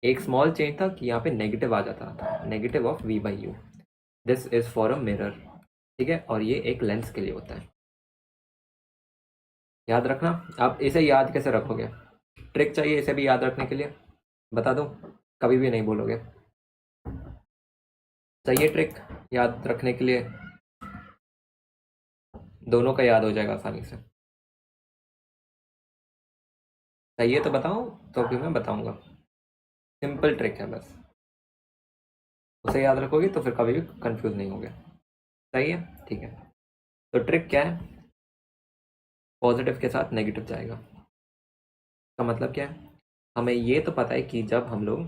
एक स्मॉल चेंज था कि यहाँ पे नेगेटिव आ जाता था, negative of V by U. This is for a mirror. ठीक है, और ये एक लेंस के लिए होता है, याद रखना। आप इसे याद कैसे रखोगे? ट्रिक चाहिए इसे भी याद रखने के लिए, बता दूं? कभी भी नहीं बोलोगे। चाहिए ट्रिक याद रखने के लिए, दोनों का याद हो जाएगा आसानी से। चाहिए तो बताओ, तो फिर मैं बताऊंगा। सिंपल ट्रिक है बस, उसे याद रखोगे तो फिर कभी भी कंफ्यूज नहीं होगे। सही है? ठीक है, तो ट्रिक क्या है? पॉजिटिव के साथ नेगेटिव जाएगा। का मतलब क्या है? हमें ये तो पता है कि जब हम लोग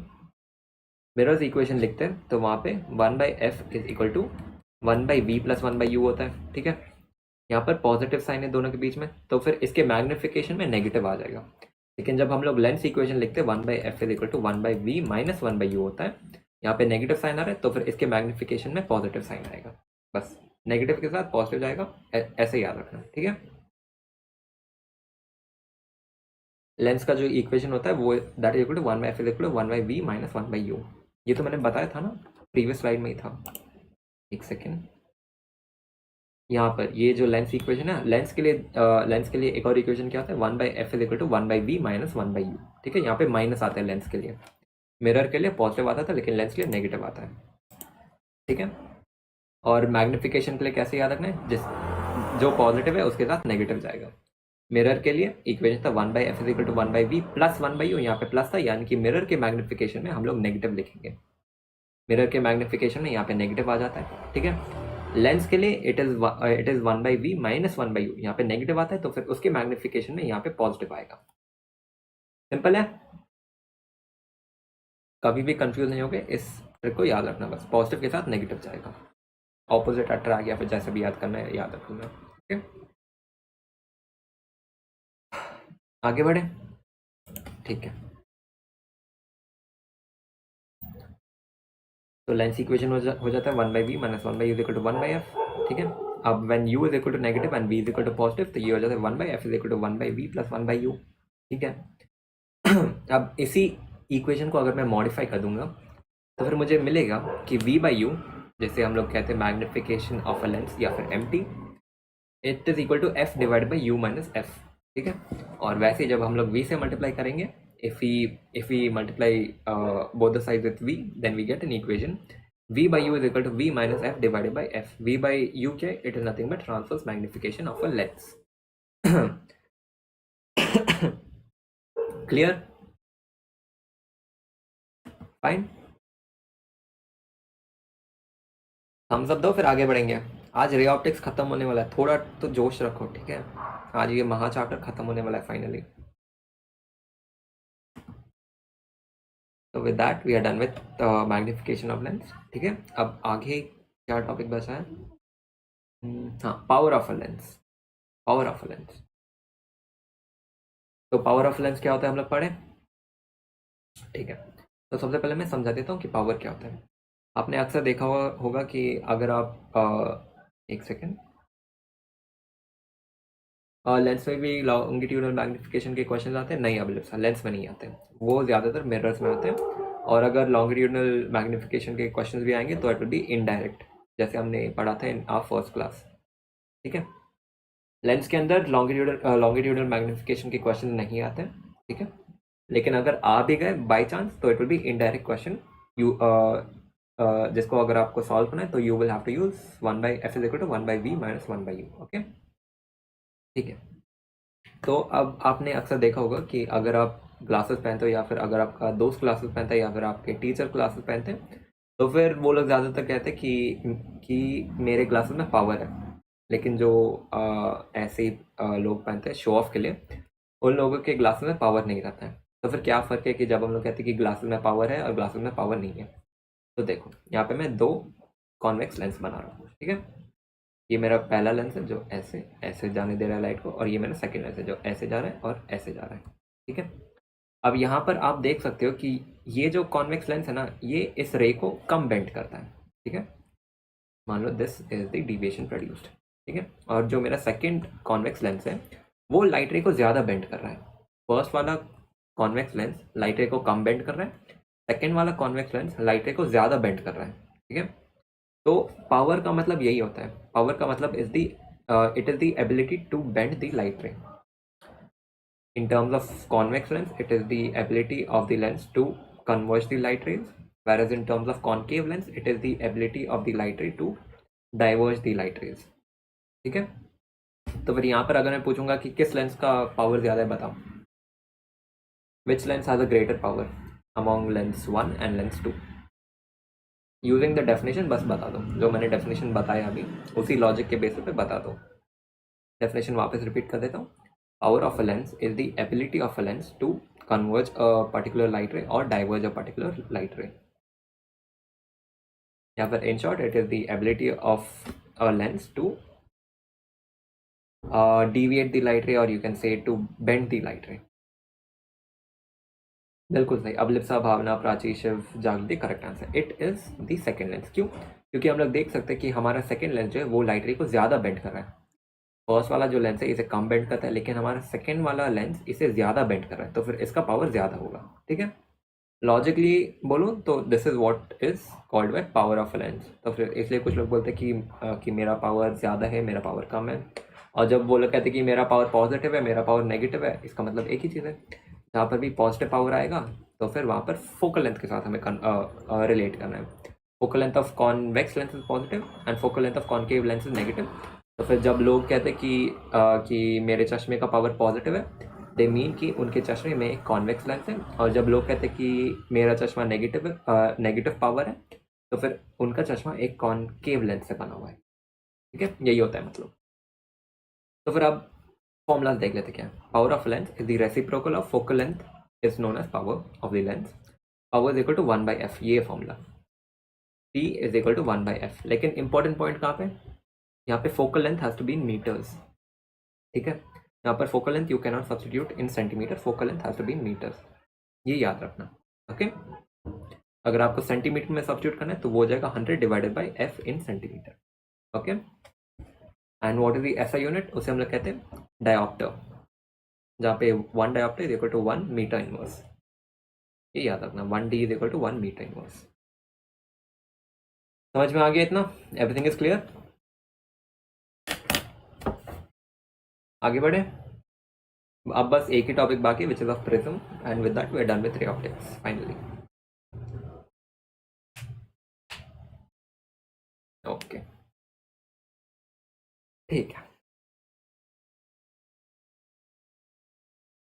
मिरर्स इक्वेशन लिखते हैं तो वहाँ पे one by F is equal to one by V plus one by U होता है। ठीक है, यहाँ पर पॉजिटिव साइन है दोनों के बीच में, तो फिर इसके मैग्निफिकेशन में नेगेटिव आ जाएगा। लेकिन जब हम लोग लेंस इक्वेशन लिखते हैं one by F is equal to one by V minus one by U होता है, यहाँ पे नेगेटिव साइन आ रहा है तो फिर इसके मैग्निफिकेशन में पॉजिटिव साइन आएगा। बस नेगेटिव के साथ पॉजिटिव जाएगा, ऐसे याद रखना। ठीक है, लेंस का जो इक्वेशन होता है वो that is equal to one by F is equal to one by V minus one by U. ये तो मैंने बताया था ना, प्रीवियस स्लाइड में ही था। एक सेकेंड, यहाँ पर ये जो लेंस इक्वेशन है, लेंस के लिए एक और इक्वेशन क्या होता है? One by F is equal to one by V minus one by U. ठीक है, यहाँ पे माइनस आता है लेंस के लिए, मिरर के लिए पॉजिटिव आता था लेकिन लेंस के लिए नेगेटिव आता है। ठीक है, और मैग्निफिकेशन के लिए कैसे याद रखना है? जो पॉजिटिव है उसके साथ नेगेटिव जाएगा। मिरर के लिए इक्वेशन था one by F is equal to one by V plus one by U, यहाँ पे प्लस था, यानी कि मिरर के मैग्निफिकेशन में हम लोग नेगेटिव लिखेंगे। मिरर के मैग्निफिकेशन में यहाँ पे नेगेटिव आ जाता है। ठीक है, लेंस के लिए it is one by V minus one by U, यहाँ पे नेगेटिव आता है तो फिर उसके मैग्निफिकेशन में यहाँ पे पॉजिटिव आएगा। सिंपल है, कभी भी कंफ्यूज नहीं होगे, इस ट्रिक को याद रखना। बस पॉजिटिव के साथ नेगेटिव जाएगा, ऑपोजिट अट्रैक्ट या फिर जैसे भी याद करना है याद रखूंगा। ठीक है, आगे बढ़े। ठीक है, तो लेंस इक्वेशन हो जाता है one by V minus one by U equal to one by F. ठीक है, अब when u is equal to negative and v is equal to positive, तो ये हो जाता है 1/f is equal to 1/v plus 1/u, ठीक है। अब इसी इक्वेशन को अगर मैं मॉडिफाई कर दूंगा तो फिर मुझे मिलेगा कि v/u, जैसे हम लोग कहते हैं मैग्निफिकेशन ऑफ अ लेंस या फिर mt, it is equal to f divide by u minus f, ठीक है। और वैसे जब हम लोग v से मल्टीप्लाई करेंगे, if we multiply both the sides with v, then we get an equation v/u is equal to v minus f divided by f. v/u क्या है? It is nothing but transverse magnification of a lens. Clear? Fine. Thumbs up दो, फिर आगे बढ़ेंगे। आज रे optics खत्म होने वाला है, थोड़ा तो जोश रखो, ठीक है। आज ये महा चैप्टर खत्म होने वाला है फाइनली। तो with that we are done with magnification of lens, ठीक है। अब आगे क्या टॉपिक बचा है? हाँ, power of a lens. Power of a lens, तो पावर ऑफ लेंस क्या होता है हम लोग पढ़े, ठीक है। तो सबसे पहले मैं समझा देता हूँ कि पावर क्या होता है। आपने अक्सर देखा हुआ होगा कि अगर आप एक सेकेंड, लेंस में भी लॉन्गिट्यूडनल मैग्निफिकेशन के क्वेश्चन आते हैं, नहीं अवेलेबल लेंस में नहीं आते, वो ज़्यादातर मिरर्स में होते हैं। और अगर लॉन्गिट्यूडनल मैग्निफिकेशन के क्वेश्चन भी आएंगे तो इट विल बी इनडायरेक्ट, जैसे हमने पढ़ा था इन आवर फर्स्ट क्लास, ठीक है। लेंस के अंदर लॉन्गिट्यूडनल मैग्निफिकेशन के क्वेश्चन नहीं आते हैं, ठीक है। लेकिन अगर आ भी गए बाय चांस तो it will be indirect question, you जिसको अगर आपको सॉल्व करना है तो you will have to use 1/f is equal to 1/v minus 1/u, okay, ठीक है। तो अब आपने अक्सर देखा होगा कि अगर आप ग्लासेस पहनते हो या फिर अगर आपका दोस्त ग्लासेस पहनता है या फिर आपके टीचर ग्लासेस पहनते हैं, तो फिर वो लोग ज़्यादातर कहते हैं कि मेरे ग्लासेस में पावर है। लेकिन जो ऐसे लोग पहनते हैं शो ऑफ के लिए, उन लोगों के ग्लासेस में पावर नहीं रहता है। तो फिर क्या फ़र्क है कि जब हम लोग कहते हैं कि ग्लासेस में पावर है और ग्लासेस में पावर नहीं है। तो देखो यहाँ पे मैं दो कॉन्वेक्स लेंस बना रहा हूँ, ठीक है। ये मेरा पहला लेंस है जो ऐसे ऐसे जाने दे रहा है लाइट को, और ये मेरा सेकंड लेंस है जो ऐसे जा रहा है और ऐसे जा रहा है, ठीक है। अब यहाँ पर आप देख सकते हो कि ये जो कॉन्वेक्स लेंस है ना, ये इस रे को कम बेंड करता है, ठीक है। मान लो this is the deviation produced, ठीक है। और जो मेरा सेकंड कॉन्वेक्स लेंस है वो लाइट रे को ज़्यादा बेंड कर रहा है। फर्स्ट वाला कॉन्वेक्स लेंस लाइट रे को कम बेंड कर रहा है, सेकेंड वाला कॉन्वेक्स लेंस लाइट रे को ज़्यादा बेंड कर रहा है, ठीक है। तो पावर का मतलब यही होता है, पावर का मतलब is the it is the ability to bend the light ray. In terms of convex lens, it is the ability of the lens to converge the light rays, whereas in terms of concave lens, it is the ability of the light ray to diverge the light rays, ठीक है। तो फिर यहाँ पर अगर मैं पूछूंगा कि किस लेंस का पावर ज़्यादा है बताओ, which lens has a greater power among lens 1 and lens 2? Using the definition बस बता दो, जो मैंने डेफिनेशन बताया अभी उसी लॉजिक के बेसिस पे बता दो। डेफिनेशन वापस रिपीट कर देता हूँ। Power of a lens is the ability of a lens to converge a particular light ray or diverge a particular light ray. Yeah, but in short, it is the ability of a lens to deviate the light ray, or you can say to bend the light ray. बिल्कुल सही, अबलिप्सा, भावना, प्राची, शिव, जागृति, correct answer. It is the second lens. क्यों? क्योंकि हम लोग देख सकते हैं कि हमारा सेकेंड लेंस जो है वो लाइट रे को ज़्यादा बेंड कर रहा है। फर्स्ट वाला जो लेंस है इसे कम बेंड करता है, लेकिन हमारा सेकेंड वाला लेंस इसे ज़्यादा बेंड कर रहा है, तो फिर इसका पावर ज़्यादा होगा, ठीक है। लॉजिकली बोलूँ तो this is what is called by power of a lens. तो फिर इसलिए कुछ लोग बोलते हैं कि मेरा पावर ज़्यादा है, मेरा पावर कम है। और जब वो लोग कहते हैं कि मेरा पावर पॉजिटिव है, मेरा पावर नेगेटिव है, इसका मतलब एक ही चीज़ है। जहाँ पर भी पॉजिटिव पावर आएगा तो फिर वहाँ पर फोकल लेंथ के साथ हमें रिलेट करना है। Focal length of convex lens is positive and focal length of concave lens is negative. तो फिर जब लोग कहते हैं कि मेरे चश्मे का पावर पॉजिटिव है, दे मीन कि उनके चश्मे में एक कॉन्वेक्स लेंस है। और जब लोग कहते हैं कि मेरा चश्मा नेगेटिव पावर है, तो फिर उनका चश्मा एक कॉन्केव लेंस से बना हुआ है, ठीक है। यही होता है मतलब। तो फिर अब फॉर्मूलाज देख लेते क्या है। Power of lens is the reciprocal of focal length is known as power of the lens. Power is equal to 1/f, ये formula. P is equal to 1/f। लेकिन इंपॉर्टेंट पॉइंट कहाँ पे, यहाँ पे focal length has to be in metres, ठीक है। यहाँ पर focal length you can not substitute in centimetre, focal length has to be in metres, ये याद रखना, ओके। अगर आपको सेंटीमीटर में सब्सटीट्यूट करना है तो वो हो जाएगा 100 divided by f in centimetre, okay. And what is the SI unit, उसे हम लोग कहते हैं डायोप्टर, जहाँ पे 1 dioptre is equal to 1 metre inverse. ये याद रखना, 1d is equal to 1 metre inverse. समझ में आ गया इतना? Everything is clear? आगे बढ़े। अब बस एक ही टॉपिक बाकी, which is of prism, and with that we are done with ray optics finally. Okay ठीक है।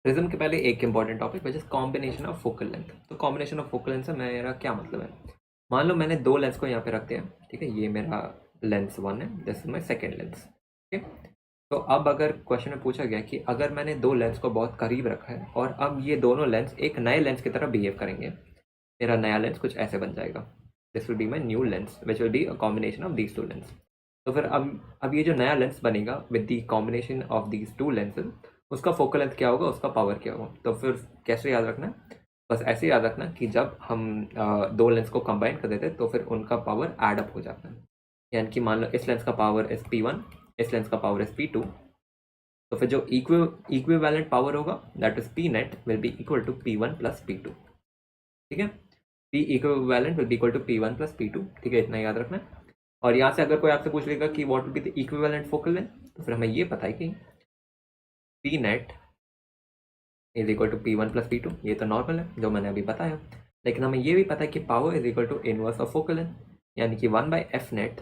प्रिज्म के पहले एक important topic which is combination of focal length. तो कॉम्बिनेशन ऑफ फोकल लेंथ से मेरा क्या मतलब है? मान लो मैंने दो लेंस को यहाँ पे रख दिया, ठीक है, ये मेरा लेंस 1 है, this is my second lens, ठीक है। तो अब अगर क्वेश्चन में पूछा गया कि अगर मैंने दो लेंस को बहुत करीब रखा है और अब ये दोनों लेंस एक नए लेंस की तरह बिहेव करेंगे, मेरा नया लेंस कुछ ऐसे बन जाएगा, this will be my new lens which will be a combination of these to lens. तो फिर अब ये जो नया लेंस बनेगा with the combination of these two lenses, उसका फोकल लेंथ क्या होगा, उसका पावर क्या होगा। तो फिर कैसे याद रखना है? बस ऐसे याद रखना कि जब हम दो लेंस को कंबाइन कर देते हैं तो फिर उनका पावर एड अप हो जाता है। यानी कि मान लो इस लेंस का पावर इस P1, इस लेंस का पावर इस P2, तो फिर जो इक्विवेलेंट पावर होगा that is P net will be equal to P1 plus P2, ठीक है। P equivalent will be equal to P1 plus P2, ठीक है, इतना याद रखना है। और यहाँ से अगर कोई आपसे पूछ लेगा कि what will be the equivalent focal length, तो फिर हमें ये पता है कि P net is equal to P1 plus P2, ये तो नॉर्मल है जो मैंने अभी बताया। लेकिन हमें ये भी पता है कि power is equal to inverse of focal length, यानी कि 1 by F net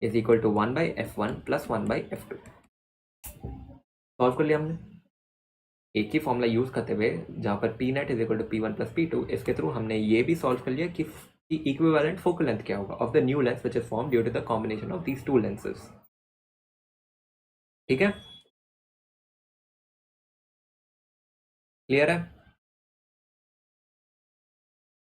is equal to 1 by F1 plus 1 by F2। Solve कर लिया हमने एक ही फॉर्मूला यूज करते हुए, जहाँ पर P net is equal to P1 plus P2। इसके थ्रू हमने ये भी सॉल्व कर लिया कि इक्विवेलेंट फोकल लेंथ क्या होगा of the new lens which is form due to the combination of these two lenses, ठीक है। क्लियर है?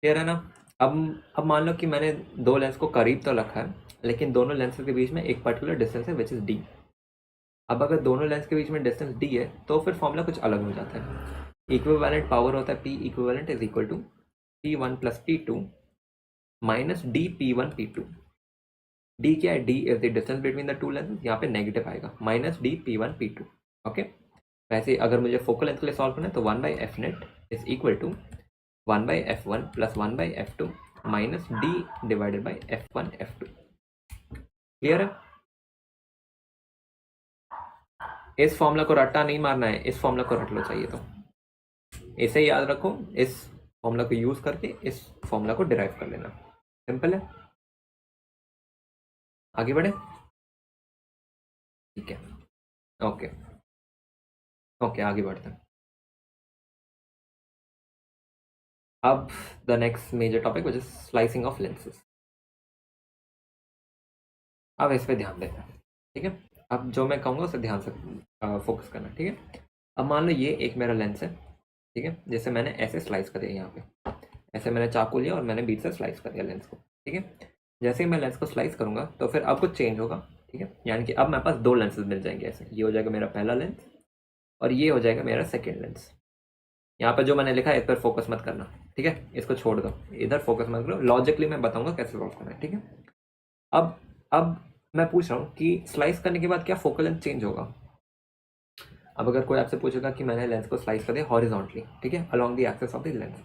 क्लियर है ना? अब मान लो कि मैंने दो लेंस को करीब तो रखा है, लेकिन दोनों लेंसेज के बीच में एक पर्टिकुलर डिस्टेंस है विच इज d। अब अगर दोनों लेंस के बीच में डिस्टेंस d है तो फिर फॉर्मूला कुछ अलग हो जाता है। इक्विवेलेंट पावर होता है P equivalent is equal to P1 plus P2 minus D P1 P2। d क्या है? d is the distance between the two lenses, यहाँ पे नेगेटिव आएगा, minus D P1 P2। Okay, वैसे अगर मुझे फोकल लेंथ के लिए सॉल्व करना है तो 1 by F net is equal to 1 by F1 plus 1 by F2 minus d divided by F1 F2। Clear है? इस फॉर्मूला को रट्टा नहीं मारना है, इस फॉर्मूला को रट लो चाहिए तो इसे याद रखो, इस फॉर्मूला को यूज करके इस फॉर्मूला को डिराइव कर लेना, सिंपल है। आगे बढ़े, ठीक है। ओके ओके, आगे बढ़ते हैं। अब the next major topic which is slicing of lenses. अब इस पे ध्यान देना, ठीक है। अब जो मैं कहूँगा उसे ध्यान से फोकस करना, ठीक है। अब मान लो ये एक मेरा लेंस है, ठीक है, जैसे मैंने ऐसे स्लाइस कर दिया, यहाँ पे ऐसे मैंने चाकू लिया और मैंने बीच से स्लाइस कर दिया लेंस को, ठीक है। जैसे ही मैं लेंस को स्लाइस करूँगा तो फिर अब कुछ चेंज होगा, ठीक है, यानी कि अब मेरे पास दो लेंसेज मिल जाएंगे। ऐसे ये हो जाएगा मेरा पहला लेंस और ये हो जाएगा मेरा सेकेंड लेंस। यहाँ पर जो मैंने लिखा है इस पर फोकस मत करना, ठीक है, इसको छोड़ दो, इधर फोकस मत करो, लॉजिकली मैं बताऊंगा कैसे सॉल्व करना है, ठीक है। अब मैं पूछ रहा हूँ कि स्लाइस करने के बाद क्या फोकल लेंथ चेंज होगा। अब अगर कोई आपसे पूछेगा कि मैंने लेंस को स्लाइस कर दिया हॉरिजॉन्टली, ठीक है, along the axis of the lens,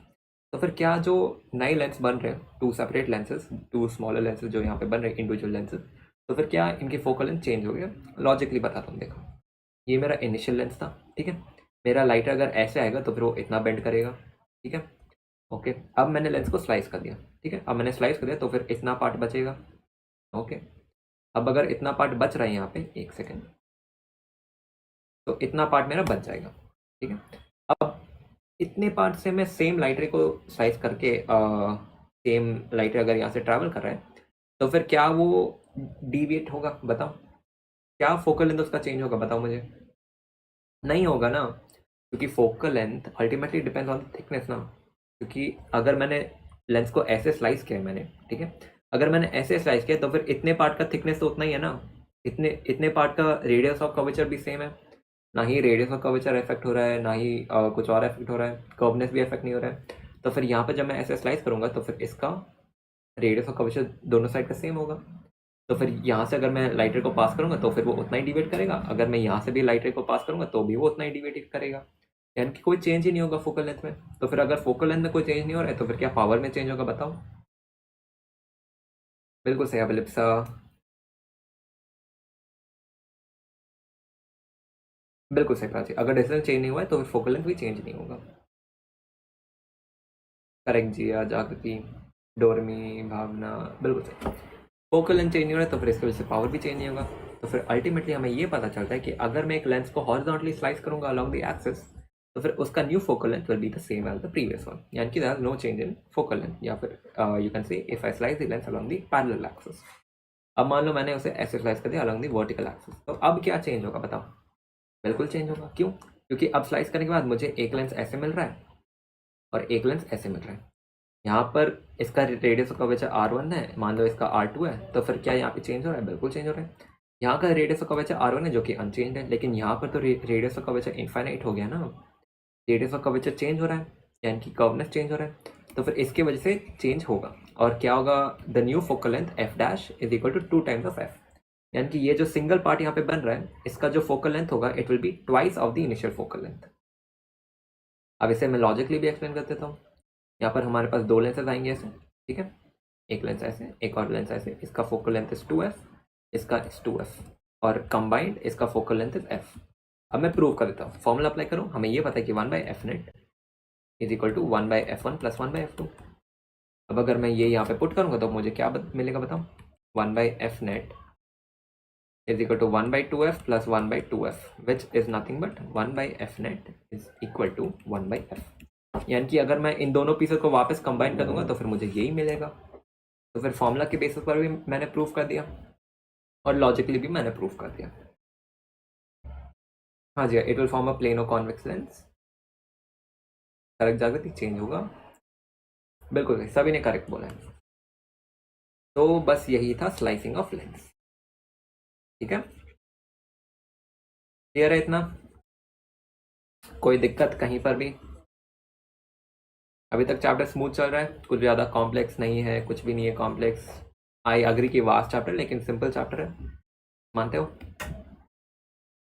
तो फिर क्या जो नए लेंस बन रहे हैं, two separate lenses, two smaller lenses जो यहाँ पे बन रहे हैं इंडिविजुअल लेंसेज, तो फिर क्या इनकी फोकल लेंथ चेंज हो गया? लॉजिकली बताता हूँ, देखो ये मेरा इनिशियल लेंस था, ठीक है, मेरा लाइटर अगर ऐसे आएगा तो फिर वो इतना बेंड करेगा, ठीक है। ओके, अब मैंने लेंस को स्लाइस कर दिया, ठीक है, अब मैंने स्लाइस कर दिया तो फिर इतना पार्ट बचेगा। ओके, अब अगर इतना पार्ट बच रहा है यहाँ पे, एक सेकेंड, तो इतना पार्ट मेरा बच जाएगा, ठीक है। अब इतने पार्ट से मैं सेम लाइटर को स्लाइस करके सेम लाइटर अगर यहाँ से ट्रैवल कर रहा है तो फिर क्या वो डिविएट होगा? बताओ, क्या फोकल लेंथ उसका चेंज होगा? बताओ मुझे। नहीं होगा ना, क्योंकि focal length ultimately depends on thickness ना। क्योंकि अगर मैंने लेंस को ऐसे स्लाइस किया मैंने, ठीक है, अगर मैंने ऐसे स्लाइस किया तो फिर इतने पार्ट का थिकनेस तो उतना ही है ना, इतने इतने पार्ट का रेडियस ऑफ कर्वेचर भी सेम है, ना ही रेडियस ऑफ कर्वेचर इफेक्ट हो रहा है, ना ही कुछ और इफेक्ट हो रहा है, कर्वनेस भी इफेक्ट नहीं हो रहा है। तो फिर यहाँ पर जब मैं ऐसे स्लाइस करूँगा तो फिर इसका रेडियस ऑफ कर्वेचर दोनों साइड का सेम होगा। तो फिर यहाँ से अगर मैं लाइट रे को पास करूँगा तो फिर वो उतना ही डिवाइड करेगा, अगर मैं यहाँ से भी लाइट रे को पास करूँगा तो भी वो उतना ही डिवाइड करेगा, यानी कि कोई चेंज ही नहीं होगा फोकल लेंथ में। तो फिर अगर फोकल लेंथ में कोई चेंज नहीं हो रहा है तो फिर क्या पावर में चेंज होगा बताओ? बिल्कुल सही अभिलिप्सा, बिल्कुल सही प्राची, अगर डिस्टेंस चेंज नहीं हुआ है तो फिर फोकल लेंथ भी चेंज नहीं होगा। करेक्ट जिया, जागृति, डोरमी, भावना, बिल्कुल सही। फोकल लेंथ चेंज नहीं हो रहा है तो फिर इसकी वजह से पावर भी चेंज नहीं होगा। तो फिर अल्टीमेटली हमें ये पता चलता है कि अगर मैं एक लेंस को हॉरिजॉन्टली स्लाइस करूंगा अलॉन्ग द एक्सिस तो फिर उसका new focal length will be the same as the previous one, यानी कि there is no change in focal length. या फिर you can say if I slice the lens along the parallel axis. अब मान लो मैंने उसे ऐसे स्लाइस कर दिया अलॉन्ग द वर्टिकल एक्सिस, तो अब क्या चेंज होगा बताओ? बिल्कुल चेंज होगा। क्यों? क्योंकि अब स्लाइस करने के बाद मुझे एक लेंस ऐसे मिल रहा है और एक लेंस ऐसे मिल रहा है। यहाँ पर इसका रेडियस ऑफ कर्वेचर R1 है, मान लो इसका R2 है, तो फिर क्या यहाँ पे चेंज हो रहा है? बिल्कुल चेंज हो रहा है। यहाँ का रेडियस ऑफ कर्वेचर R1 है जो कि अनचेंज है, लेकिन यहाँ पर तो रेडियस ऑफ कर्वेचर इनफाइनाइट हो गया ना, रेडियस ऑफ कर्वेचर चेंज हो रहा है, यानी कि कर्वनेस चेंज हो रहा है, तो फिर इसकी वजह से चेंज होगा। और क्या होगा? The new focal length F dash is equal to 2 times of F, यानी कि ये जो सिंगल पार्ट यहाँ पे बन रहा है इसका जो फोकल लेंथ होगा it will be twice of the initial focal length. अब इसे मैं लॉजिकली भी एक्सप्लेन कर देता हूँ। यहाँ पर हमारे पास दो लेंसेज आएंगे ऐसे, ठीक है, एक लेंस ऐसे, एक और लेंस ऐसे, इसका फोकल लेंथ इज 2f, इसका इज 2f, और कंबाइंड इसका फोकल लेंथ इज f। अब मैं प्रूव कर देता हूँ, फॉर्मूला अप्लाई करूँ, हमें ये पता है कि 1/f net is equal to 1/f1 plus 1/f2। अब अगर मैं ये यहाँ पे पुट करूँगा तो मुझे क्या मिलेगा बताओ? 1/f net is equal to 1/2f plus 1/2f, which is nothing but 1/f net is equal to 1/f। यानी कि अगर मैं इन दोनों पीसेस को वापस कंबाइन कर दूंगा तो फिर मुझे यही मिलेगा। तो फिर फॉर्मूला के बेसिस पर भी मैंने प्रूफ कर दिया और लॉजिकली भी मैंने प्रूफ कर दिया। हाँ जी, it will form a plano convex lens. Correct Jagriti, change होगा, बिल्कुल सही, सभी ने करेक्ट बोला है। तो बस यही था स्लाइसिंग ऑफ लेंस, ठीक है, क्लियर है इतना? कोई दिक्कत कहीं पर भी? अभी तक चैप्टर स्मूथ चल रहा है, कुछ ज़्यादा कॉम्प्लेक्स नहीं है, कुछ भी नहीं है कॉम्प्लेक्स। आई अग्री कि वास्ट चैप्टर लेकिन सिंपल चैप्टर है, मानते हो?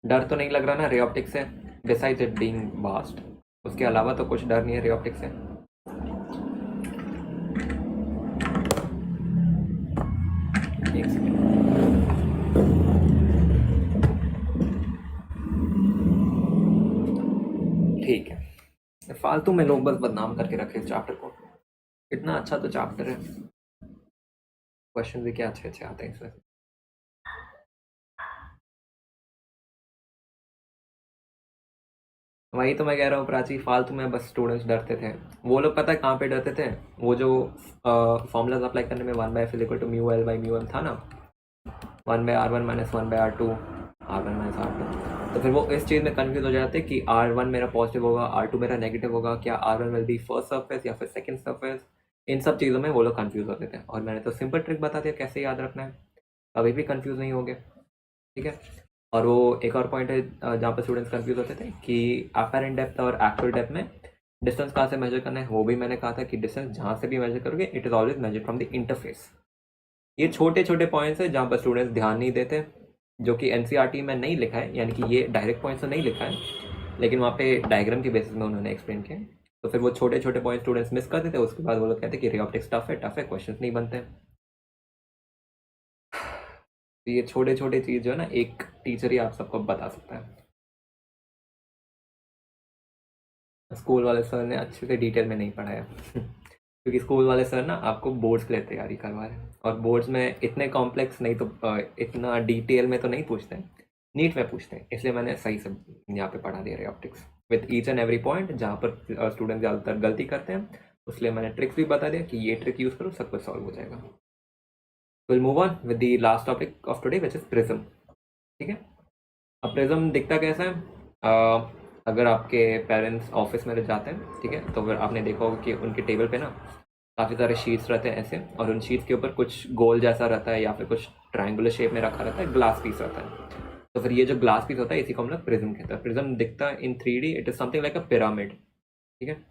डर तो नहीं लग रहा ना रे ऑप्टिक्स से, बिसाइड्स इट बीइंग वास्ट, उसके अलावा तो कुछ डर नहीं है रे ऑप्टिक्स से। एक सेकेंड, ठीक है, फालतू में लोग बस बदनाम करके रखे इस चैप्टर को, इतना अच्छा तो चैप्टर है, क्वेश्चन भी क्या अच्छे अच्छे आते हैं इसमें। वही तो मैं कह रहा हूँ प्राची, फालतू में बस स्टूडेंट्स डरते थे। वो लोग पता है कहाँ पे डरते थे? वो जो फॉर्मूलाज अप्लाई करने में 1/f is equal to mu L by mu M था ना, 1/r1 minus 1/r2, r1 minus r2, तो फिर वो इस चीज़ में कन्फ्यूज हो जाते कि r1 मेरा पॉजिटिव होगा, r2 मेरा नेगेटिव होगा, क्या r1 will B first surface या फिर सेकंड सरफेस, इन सब चीज़ों में वो लोग कन्फ्यूज होते थे। और मैंने तो सिंपल ट्रिक बता दिया कैसे याद रखना है, अभी भी कन्फ्यूज नहीं होंगे, ठीक है। और वो एक और पॉइंट है जहाँ पर स्टूडेंट्स कंफ्यूज होते थे कि अपेरेंट डेप्थ और एक्चुअल डेप्थ में डिस्टेंस कहाँ से मेजर करना है, वो भी मैंने कहा था कि डिस्टेंस जहाँ से भी मेजर करोगे it is always measure from the interface. ये छोटे छोटे पॉइंट्स हैं जहाँ पर स्टूडेंट्स ध्यान नहीं देते, जो कि एनसीईआरटी में नहीं लिखा है, यानी कि ये डायरेक्ट पॉइंट्स तो नहीं लिखा है लेकिन वहाँ पे डायग्राम के बेसिस में उन्होंने एक्सप्लेन किया। तो फिर वो छोटे छोटे पॉइंट स्टूडेंट्स मिस करते थे, उसके बाद वो लोग कहते कि रे ऑप्टिक्स टफ है, क्वेश्चन नहीं बनते। तो ये छोटे छोटे चीज़ जो है ना, एक टीचर ही आप सबको बता सकता है। स्कूल वाले सर ने अच्छे से डिटेल में नहीं पढ़ाया क्योंकि स्कूल वाले सर ना आपको बोर्ड्स के लिए तैयारी करवा रहे हैं, और बोर्ड्स में इतने कॉम्प्लेक्स नहीं, तो इतना डिटेल में तो नहीं पूछते हैं, नीट में पूछते हैं, इसलिए मैंने सही से यहाँ पे पढ़ा दिया ray optics with each and every point जहाँ पर स्टूडेंट ज़्यादातर गलती करते हैं, इसलिए मैंने ट्रिक्स भी बता दिया कि ये ट्रिक यूज़ करो सब कुछ सॉल्व हो जाएगा। Will move on with the last topic of today which is prism, ठीक है। अब प्रिज्म दिखता कैसा है? अगर आपके पेरेंट्स ऑफिस में जाते हैं, ठीक है, तो फिर आपने देखा होगा कि उनके टेबल पे ना काफ़ी सारे शीट्स रहते हैं ऐसे, और उन शीट्स के ऊपर कुछ गोल जैसा रहता है या फिर कुछ ट्रायंगुलर शेप में रखा रहता है, ग्लास पीस रहता है। तो फिर ये जो ग्लास पीस होता है इसी को हम लोग प्रिज्म कहते हैं। प्रिज्म दिखता है इन 3D, it is something like a pyramid, ठीक है।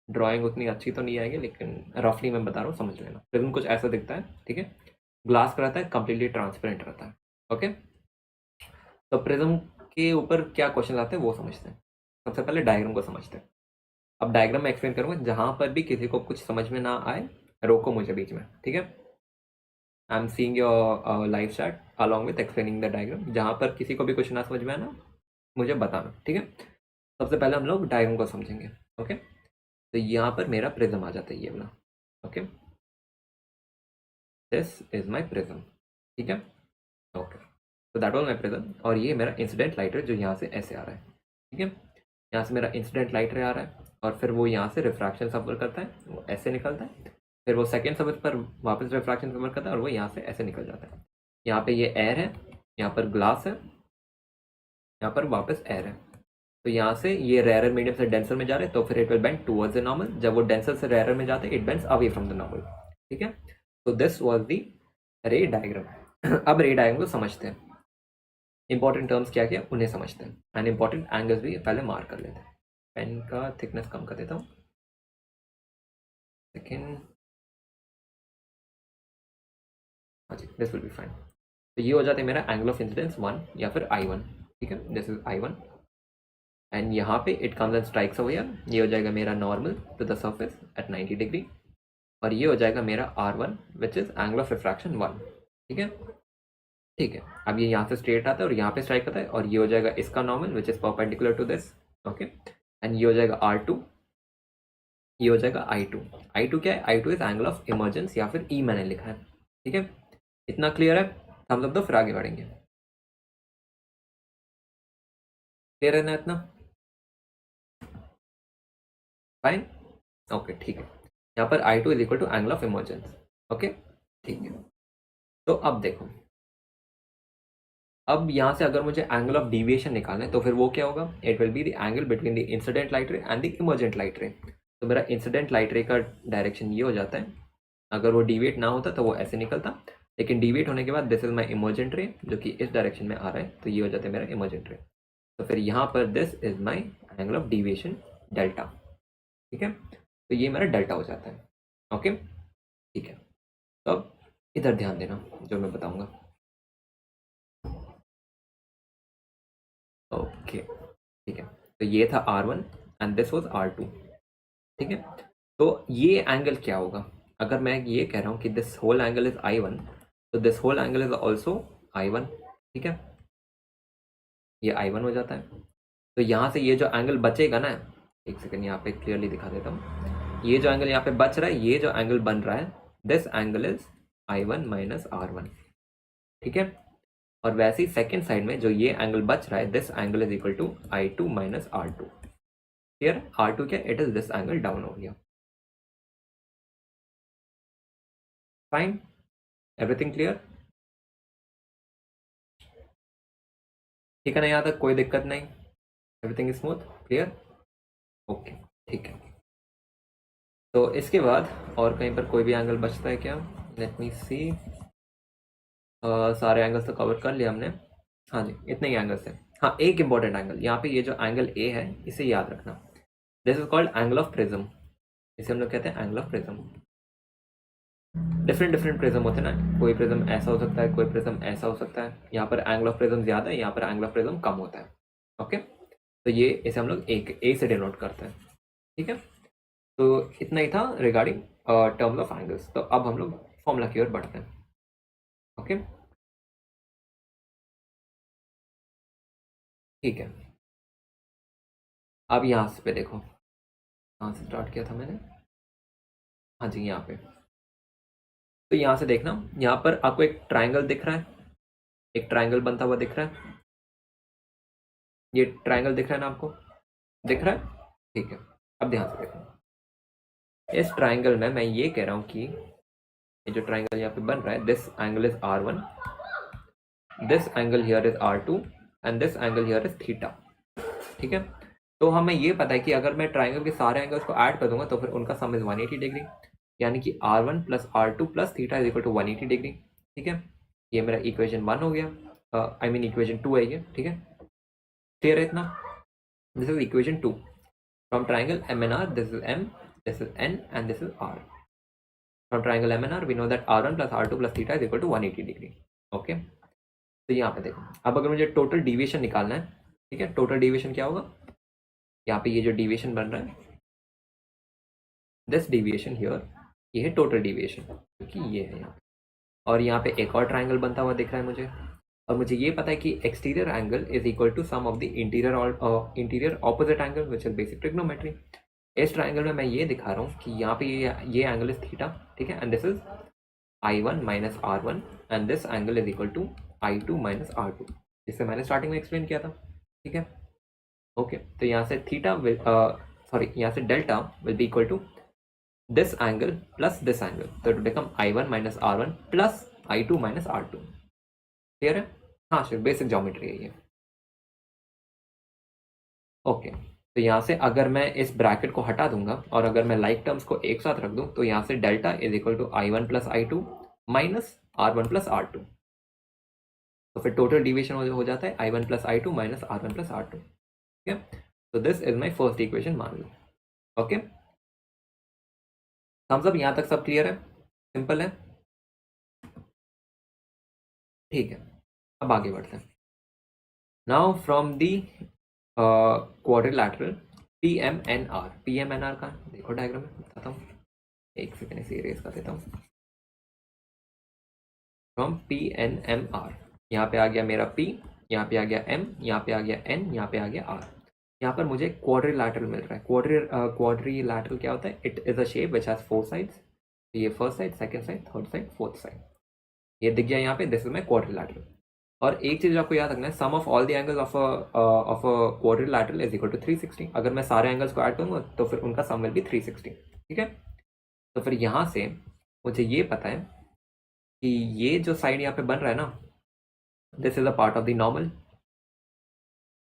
ड्राइंग उतनी अच्छी तो नहीं आएगी लेकिन रफली मैं बता रहा हूँ, समझ लेना। प्रिज्म कुछ ऐसा दिखता है, ठीक है। ग्लास का रहता है, कंप्लीटली ट्रांसपेरेंट रहता है। ओके, तो प्रिज्म के ऊपर क्या क्वेश्चन आते हैं वो समझते हैं। सबसे पहले डायग्राम को समझते हैं। अब डायग्राम में एक्सप्लेन करूंगा, जहां पर भी किसी को कुछ समझ में ना आए रोको मुझे बीच में, ठीक है। I am seeing your live chat along with explaining the diagram. जहां पर किसी को भी कुछ ना समझ में आना मुझे बताना, ठीक है। सबसे पहले हम लोग डायग्राम को समझेंगे। ओके, तो यहाँ पर मेरा प्रिज्म आ जाता है ये वाला। Okay, this is my prism, ठीक है। ओके, तो दैट वाज माई प्रिज्म, और ये मेरा इंसिडेंट लाइट रे जो यहाँ से ऐसे आ रहा है, ठीक है। यहाँ से मेरा इंसिडेंट लाइट रे आ रहा है, और फिर वो यहाँ से रिफ्रैक्शन सफर करता है, वो ऐसे निकलता है, फिर वो सेकेंड सर्विस पर वापस रिफ्रैक्शन सफर करता है और वो यहाँ से ऐसे निकल जाता है। यहाँ पे ये एयर है, यहाँ पर ग्लास है, यहाँ पर वापस एयर है। तो यहाँ से ये रेयर मीडियम से डेंसर में जा रहे हैं, तो फिर it will bend towards the normal. जब वो डेंसर से रेयर में जाते हैं, it bends away from the normal, ठीक है। तो this was the ray diagram. अब रे डायग्राम को समझते हैं। इंपॉर्टेंट टर्म्स क्या क्या उन्हें समझते हैं, एंड इंपॉर्टेंट एंगल्स भी पहले मार्क कर लेते हैं। पेन का थिकनेस कम कर देता हूँ, सेकेंड। हाँ जी, दिस विल बी फाइन। तो ये हो जाता है मेरा एंगल ऑफ इंसिडेंस 1 या फिर I1, ठीक है। दिस इज I1, एंड यहाँ पे it comes and strikes over here. ये हो जाएगा मेरा normal to the surface at 90 degree, और ये हो जाएगा मेरा R1 which is angle of refraction 1, ठीक है। ठीक है, अब ये यहाँ से स्ट्रेट आता है और यहाँ पे स्ट्राइक करता है, और ये हो जाएगा इसका normal which is perpendicular to this. Okay, and ये हो जाएगा R2, ये हो जाएगा I2। I2 क्या है? I2 is angle of emergence, या फिर E मैंने लिखा है, ठीक है। इतना क्लियर है? हम लोग तो फिर आगे बढ़ेंगे। क्लियर है ना इतना? फाइन, ओके, ठीक है। यहाँ पर I2 is equal to angle of emergence. Okay, ठीक है। तो अब देखो, अब यहाँ से अगर मुझे एंगल ऑफ डिविएशन निकालना है तो फिर वो क्या होगा? It will be the angle between the incident light रे and the emergent light ray. तो मेरा इंसिडेंट लाइट रे का डायरेक्शन ये हो जाता है। अगर वो डिविएट ना होता तो वो ऐसे निकलता, लेकिन डिविएट होने के बाद दिस इज माई इमर्जेंट रे जो कि इस डायरेक्शन में आ रहा है, तो ये हो जाता है मेरा इमर्जेंट रे। तो फिर यहाँ पर this is my angle of deviation delta, ठीक है। तो ये मेरा डेल्टा हो जाता है। ओके, ठीक है। तो अब इधर ध्यान देना जो मैं बताऊंगा। ओके, ठीक है। तो ये था R1 and this was R2, ठीक है। तो ये एंगल क्या होगा? अगर मैं ये कह रहा हूँ कि this whole angle is I1, तो this whole angle is also I1, ठीक है। ये I1 हो जाता है। तो यहाँ से ये जो एंगल बचेगा ना, एक सेकंड यहाँ पे क्लियरली दिखा देता हूँ। ये जो एंगल यहाँ पे बच रहा है, ये जो एंगल बन रहा है, this angle is I1 minus R1, ठीक है। और वैसे ही सेकेंड साइड में जो ये एंगल बच रहा है, this angle is equal to I2 minus R2। Clear? R2 क्या? It is this angle down हो गया। Fine, everything clear? ठीक है ना? यहाँ तक कोई दिक्कत नहीं? Everything is smooth, clear? Okay, ठीक है। तो इसके बाद और कहीं पर कोई भी एंगल बचता है क्या? लेट मी सी। सारे एंगल्स तो कवर कर लिया हमने। हाँ जी, इतने ही एंगल्स हैं। हाँ, एक इंपॉर्टेंट एंगल यहाँ पे, ये जो एंगल ए है इसे याद रखना। This is called angle of prism. इसे हम लोग कहते हैं angle of prism. Different different prism होते हैं ना, कोई प्रिज्म ऐसा हो सकता है, कोई प्रिज्म ऐसा हो सकता है। यहाँ पर एंगल ऑफ प्रिज्म ज्यादा है, यहाँ पर एंगल ऑफ प्रिज्म कम होता है। ओके, तो ये इसे हम लोग एक ए से डिनोट करते हैं, ठीक है। तो इतना ही था रिगार्डिंग टर्म्स ऑफ एंगल्स। तो अब हम लोग फॉर्मूला की ओर बढ़ते हैं। ओके, ठीक है। अब यहाँ पे देखो, कहाँ से स्टार्ट किया था मैंने? हाँ जी, यहाँ पे। तो यहाँ से देखना, यहाँ पर आपको एक ट्राइंगल दिख रहा है, एक ट्राइंगल बनता हुआ दिख रहा है। ये ट्राइंगल दिख रहा है ना आपको? दिख रहा है, ठीक है। अब ध्यान से देखो, इस ट्राइंगल में मैं ये कह रहा हूँ कि ये जो ट्राइंगल यहाँ पे बन रहा है, this angle is R1, this angle here is R2, and this angle here is theta, ठीक है। तो हमें ये पता है कि अगर मैं ट्राइंगल के सारे एंगल्स को ऐड कर दूंगा तो फिर उनका सम इज 180 डिग्री, यानी कि R1 plus R2 plus theta is equal to 180 degree, ठीक है। ये मेरा इक्वेशन 1 हो गया, आई मीन इक्वेशन 2 है ये, ठीक है। क्लियर है इतना? This is equation 2 from triangle MNR, this is M, this is N and this is R। From triangle MNR we know that R1 plus R2 plus theta is equal to 180 degree. Okay, तो यहाँ पे देखो, अब अगर मुझे total deviation निकालना है, ठीक है, टोटल डिविएशन क्या होगा, यहाँ पे ये जो डिविएशन बन रहा है, दिस डिविएशन हियर, ये है टोटल डिविएशन, क्योंकि ये है यहाँ पे, और यहाँ पे एक और ट्राइंगल बनता हुआ दिख रहा है मुझे, और मुझे ये पता है कि exterior angle is equal to sum of the interior opposite angle which is basic trigonometry. इस ट्राइंगल में मैं ये दिखा रहा हूँ कि यहाँ पे ये एंगल इज थीटा, ठीक है, and this is I1 minus R1 and this angle is equal to I2 minus R2, जिससे मैंने स्टार्टिंग में एक्सप्लेन किया था, ठीक है। ओके, तो यहाँ से थीटा विल यहाँ से delta will be equal to this angle plus this angle, so it will become I1 minus R1 plus I2 minus R2। Clear है? हाँ सर, बेसिक ज्योमेट्री है ये। ओके, तो यहाँ से अगर मैं इस ब्रैकेट को हटा दूंगा और अगर मैं लाइक टर्म्स को एक साथ रख दूं, तो यहाँ से delta is equal to I1 plus I2 minus R1 plus R2, तो फिर टोटल डिविएशन हो जाता है I1 plus I2 minus R1 plus R2, ठीक है। तो this is my first equation मान लो। ओके, थम्स अप, यहाँ तक सब क्लियर है, सिंपल है, ठीक है। अब आगे बढ़ते हैं। Now from the quadrilateral PMNR का देखो डायग्राम में बताता हूँ, एक सेकेंड इसे इरेज कर देता हूँ। फ्रॉम PNMR, यहाँ पे आ गया मेरा P, यहाँ पे आ गया M, यहाँ पे आ गया N, यहाँ पे आ गया R। यहाँ पर मुझे क्वाड्रिलैटरल मिल रहा है। क्वाड्रिलैटरल क्या होता है? It is a shape which has 4 sides. ये first side, second side, third side, fourth side, ये दिख गया यहाँ पे, दिस इज माई क्वाड्रिलैटरल। और एक चीज आपको याद रखना है, sum of all the angles of a quadrilateral is equal to 360। अगर मैं सारे एंगल्स को ऐड करूंगा तो फिर उनका सम विल बी 360, ठीक है। तो फिर यहाँ से मुझे ये पता है कि ये जो साइड यहाँ पे बन रहा है ना, this is a part of the normal,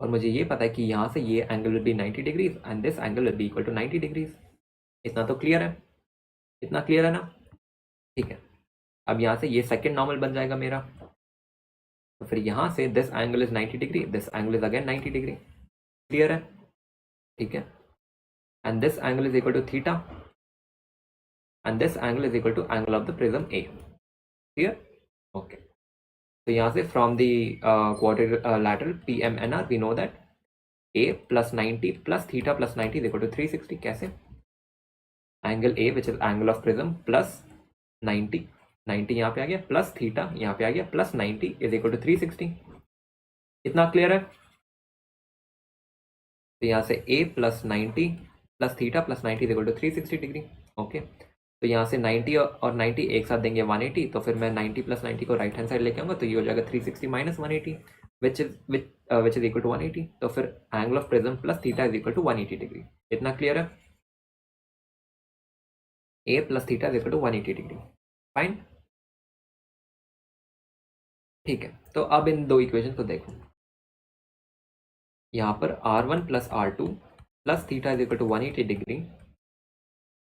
और मुझे ये पता है कि यहाँ से ये angle will be 90 degrees and this angle will be equal to 90 degrees. इतना तो क्लियर है, इतना क्लियर है ना, ठीक है। अब यहाँ से ये सेकेंड नॉर्मल बन जाएगा मेरा, तो फिर यहाँ से this angle is 90 degree, this angle is again 90 degree, clear है, ठीक है। And this angle is equal to theta and this angle is equal to angle of the prism A, clear, okay. तो यहाँ से from the quadrilateral PMNR we know that A plus 90 plus theta plus 90 is equal to 360। कैसे? Angle A which is angle of prism plus 90 यहाँ पे आ गया, plus theta यहाँ पे आ गया, प्लस 90 इज इक्वल टू 360। इतना क्लियर है? तो यहाँ से A plus 90 plus theta plus 90 is equal to 360 degree, okay. तो यहाँ से 90 और 90 एक साथ देंगे 180, तो फिर मैं 90 प्लस 90 को राइट हैंड साइड लेके आऊंगा, तो ये हो जाएगा 360 minus 180 which is equal to 180। तो फिर angle of prism plus theta is equal to 180 degree. इतना क्लियर है? A plus theta is equal to 180 degree, fine, ठीक है। तो अब इन दो इक्वेशन को देखो, यहाँ पर R1 plus R2 plus theta is equal to 180 degree,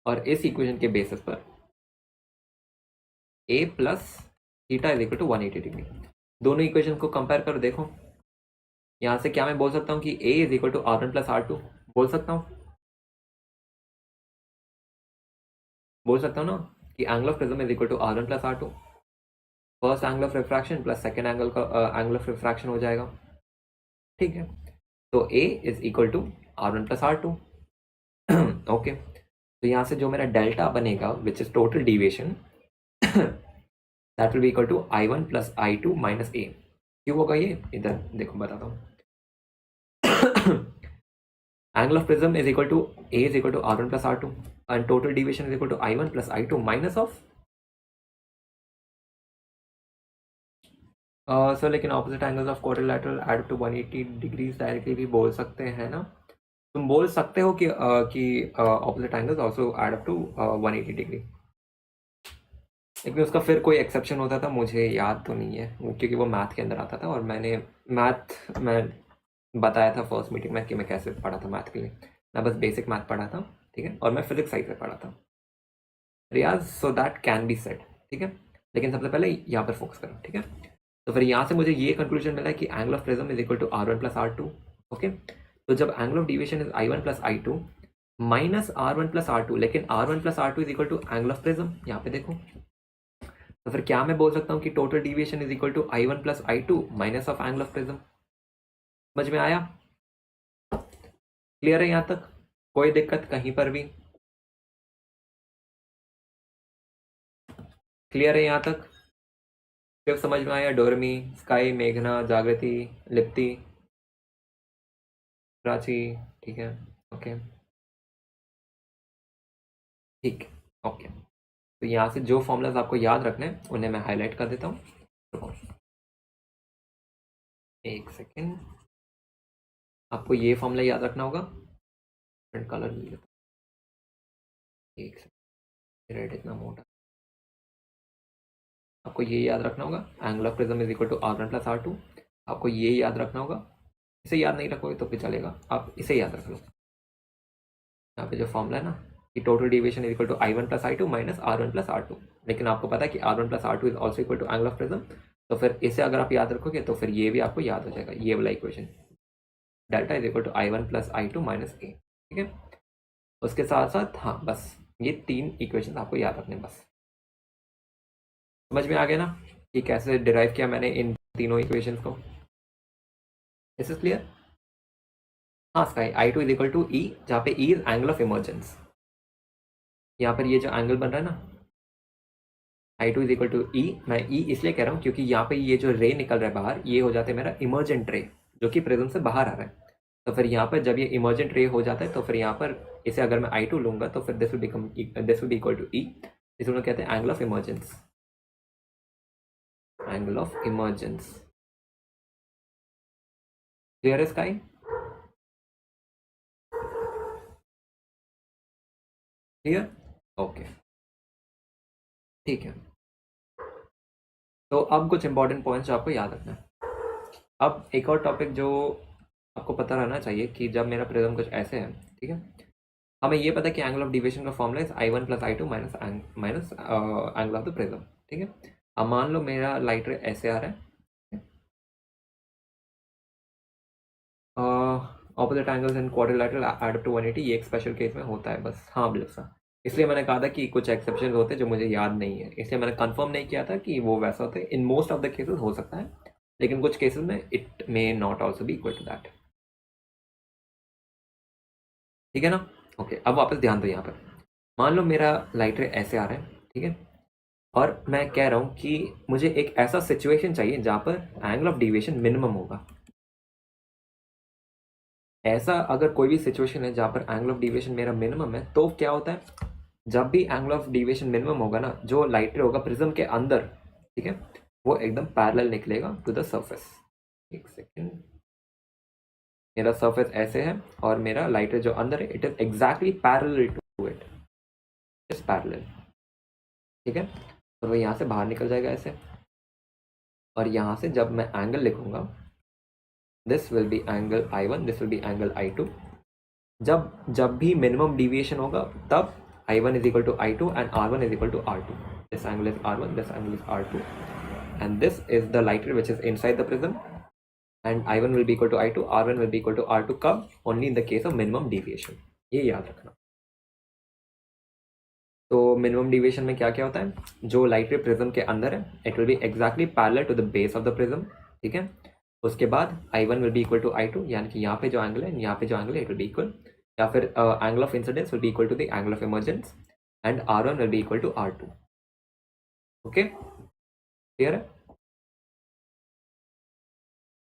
और इस इक्वेशन के बेसिस पर A plus theta is equal to 180 degree. दोनों इक्वेशन को कंपेयर करो, देखो यहाँ से क्या मैं बोल सकता हूँ कि A is equal to R1 plus R2, बोल सकता हूँ ना कि angle of prism is equal to R1 plus R2, first angle of refraction plus second angle का एंगल ऑफ रिफ्रैक्शन हो जाएगा, ठीक है। तो A is equal to R1 plus R2, okay. तो यहाँ से जो मेरा डेल्टा बनेगा which is total deviation, that will be equal to I1 plus I2 minus A। क्यों होगा ये? इधर देखो बताता हूँ। Angle of prism is equal to A is equal to R1 plus R2 and total deviation is equal to I1 plus I2 minus of sir, लेकिन opposite angles of quadrilateral add to 180 degrees directly भी बोल सकते हैं ना? तुम बोल सकते हो कि opposite angles also add up to 180 degree, लेकिन उसका फिर कोई एक्सेप्शन होता था, मुझे याद तो नहीं है, क्योंकि वो मैथ के अंदर आता था, और मैंने मैथ में बताया था फर्स्ट मीटिंग में कि मैं कैसे पढ़ा था मैथ के लिए। मैं बस बेसिक मैथ पढ़ा था, ठीक है, और मैं फिजिक्स साइड से पढ़ा था Riyaz, so that can be said, ठीक है। लेकिन सबसे पहले यहाँ पर फोकस करो, ठीक है। तो फिर यहाँ से मुझे ये कंक्लूजन मिला है कि angle of prism is equal to R1 plus R2, okay. तो जब angle of deviation is I1 plus I2, minus R one plus R two, लेकिन R one plus R two is equal to angle of prism, यहाँ पे देखो। तो फिर क्या मैं बोल सकता हूँ कि total deviation is equal to I one plus I two minus of angle of prism. समझ में आया? क्लियर है यहाँ तक? कोई दिक्कत कहीं पर भी? क्लियर है यहाँ तक? सिर्फ समझ में आया? डोरमी, स्काई, मेघना, जागृति, लिप्ति, प्राची, ठीक है, ओके, ठीक, ओके। तो यहाँ से जो फॉर्मूलाज आपको याद रखने हैं उन्हें मैं हाईलाइट कर देता हूँ। एक सेकेंड, आपको ये फॉर्मूला याद रखना होगा। कलर मिल लेता, एक सेकेंड, रेड इतना मोटा। आपको ये याद रखना होगा, angle of prism is equal to R one plus R two. आपको ये याद रखना होगा। इसे याद नहीं रखोगे तो फिर चलेगा, आप इसे याद रख लो। यहाँ पे जो फॉर्मूला है ना कि total deviation is equal to I one plus I two minus R one plus R two, लेकिन आपको पता है कि R one plus R two is also equal to angle of prism. तो फिर इसे अगर आप याद रखोगे तो फिर ये भी आपको याद हो जाएगा, ये वाला equation, delta is equal to I one plus I two minus A. ठीक है, उसके साथ साथ हाँ बस ये तीन इक्वेशन आपको याद रखने, बस। समझ में आ गया ना कि कैसे डिराइव किया मैंने इन तीनों इक्वेशंस को? This is clear? हाँ Sky, I two is equal to E, जहाँ पे E is angle of emergence. यहाँ पर ये जो एंगल बन रहा है ना I two is equal to E, मैं ई इसलिए कह रहा हूँ क्योंकि यहाँ पे ये जो रे निकल रहा है बाहर, ये हो जाता है मेरा इमर्जेंट रे, जो कि प्रिज्म से बाहर आ रहा है। तो फिर यहाँ पर जब ये इमर्जेंट रे हो जाता है तो फिर यहाँ पर इसे अगर मैं आई टू लूंगा तो फिर this will be equal to E. इसे लोग कहते हैं angle of emergence, angle of emergence. Clear है स्काई? क्लियर? ओके, ठीक है। तो अब कुछ इंपॉर्टेंट पॉइंट्स आपको याद रखना है। अब एक और टॉपिक जो आपको पता रहना चाहिए कि जब मेरा प्रिज्म कुछ ऐसे है, ठीक है, हमें ये पता है कि एंगल ऑफ डिविएशन का formula is I one plus I two minus minus angle of the prism. ठीक है, अब मान लो मेरा लाइट रे ऐसे आ रहा है, opposite angles in quadrilateral add up to 180, ये एक स्पेशल केस में होता है बस। हाँ बिल्कुल, इसलिए मैंने कहा था कि कुछ एक्सेप्शन होते हैं जो मुझे याद नहीं है, इसलिए मैंने कंफर्म नहीं किया था कि वो वैसा होता है। In most of the cases हो सकता है, लेकिन कुछ केसेस में it may not also be equal to that. ठीक है ना? ओके, अब वापस ध्यान दो यहाँ पर। मान लो मेरा लाइट रे ऐसे आ रहा है, ठीक है, और मैं कह रहा हूँ कि मुझे एक ऐसा सिचुएशन चाहिए जहाँ पर एंगल ऑफ डिविएशन मिनिमम होगा। ऐसा अगर कोई भी सिचुएशन है जहाँ पर एंगल ऑफ डिविएशन मेरा मिनिमम है, तो क्या होता है, जब भी एंगल ऑफ डिविएशन मिनिमम होगा ना, जो लाइट रे होगा प्रिज्म के अंदर, ठीक है, वो एकदम पैरेलल निकलेगा टू द सरफेस। एक सेकेंड, मेरा सरफेस ऐसे है और मेरा लाइट रे जो अंदर है it is exactly parallel to it, is parallel. ठीक है, और वो यहाँ से बाहर निकल जाएगा ऐसे, और यहाँ से जब मैं एंगल लिखूंगा, this will be angle I one, this will be angle I two. जब जब भी मिनिमम डिविएशन होगा तब I one is equal to I two and R one is equal to R two. This angle is R one, this angle is R two, and this is the light ray which is inside the prism, and I1 will be equal to I2, R1 will be equal to R2 कब? Only in the case of minimum deviation, ये याद रखना। तो minimum deviation में क्या क्या होता है, जो लाइट रे प्रिज्म के अंदर है it will be exactly parallel to the base of the prism. ठीक है, उसके बाद I1 will be equal to I2, यानी कि यहाँ पे जो एंगल है, यहाँ पे जो एंगल है, इट विल बी इक्वल, या फिर angle of incidence will be equal to the angle of emergence, and R1 will be equal to R2। Okay, clear है?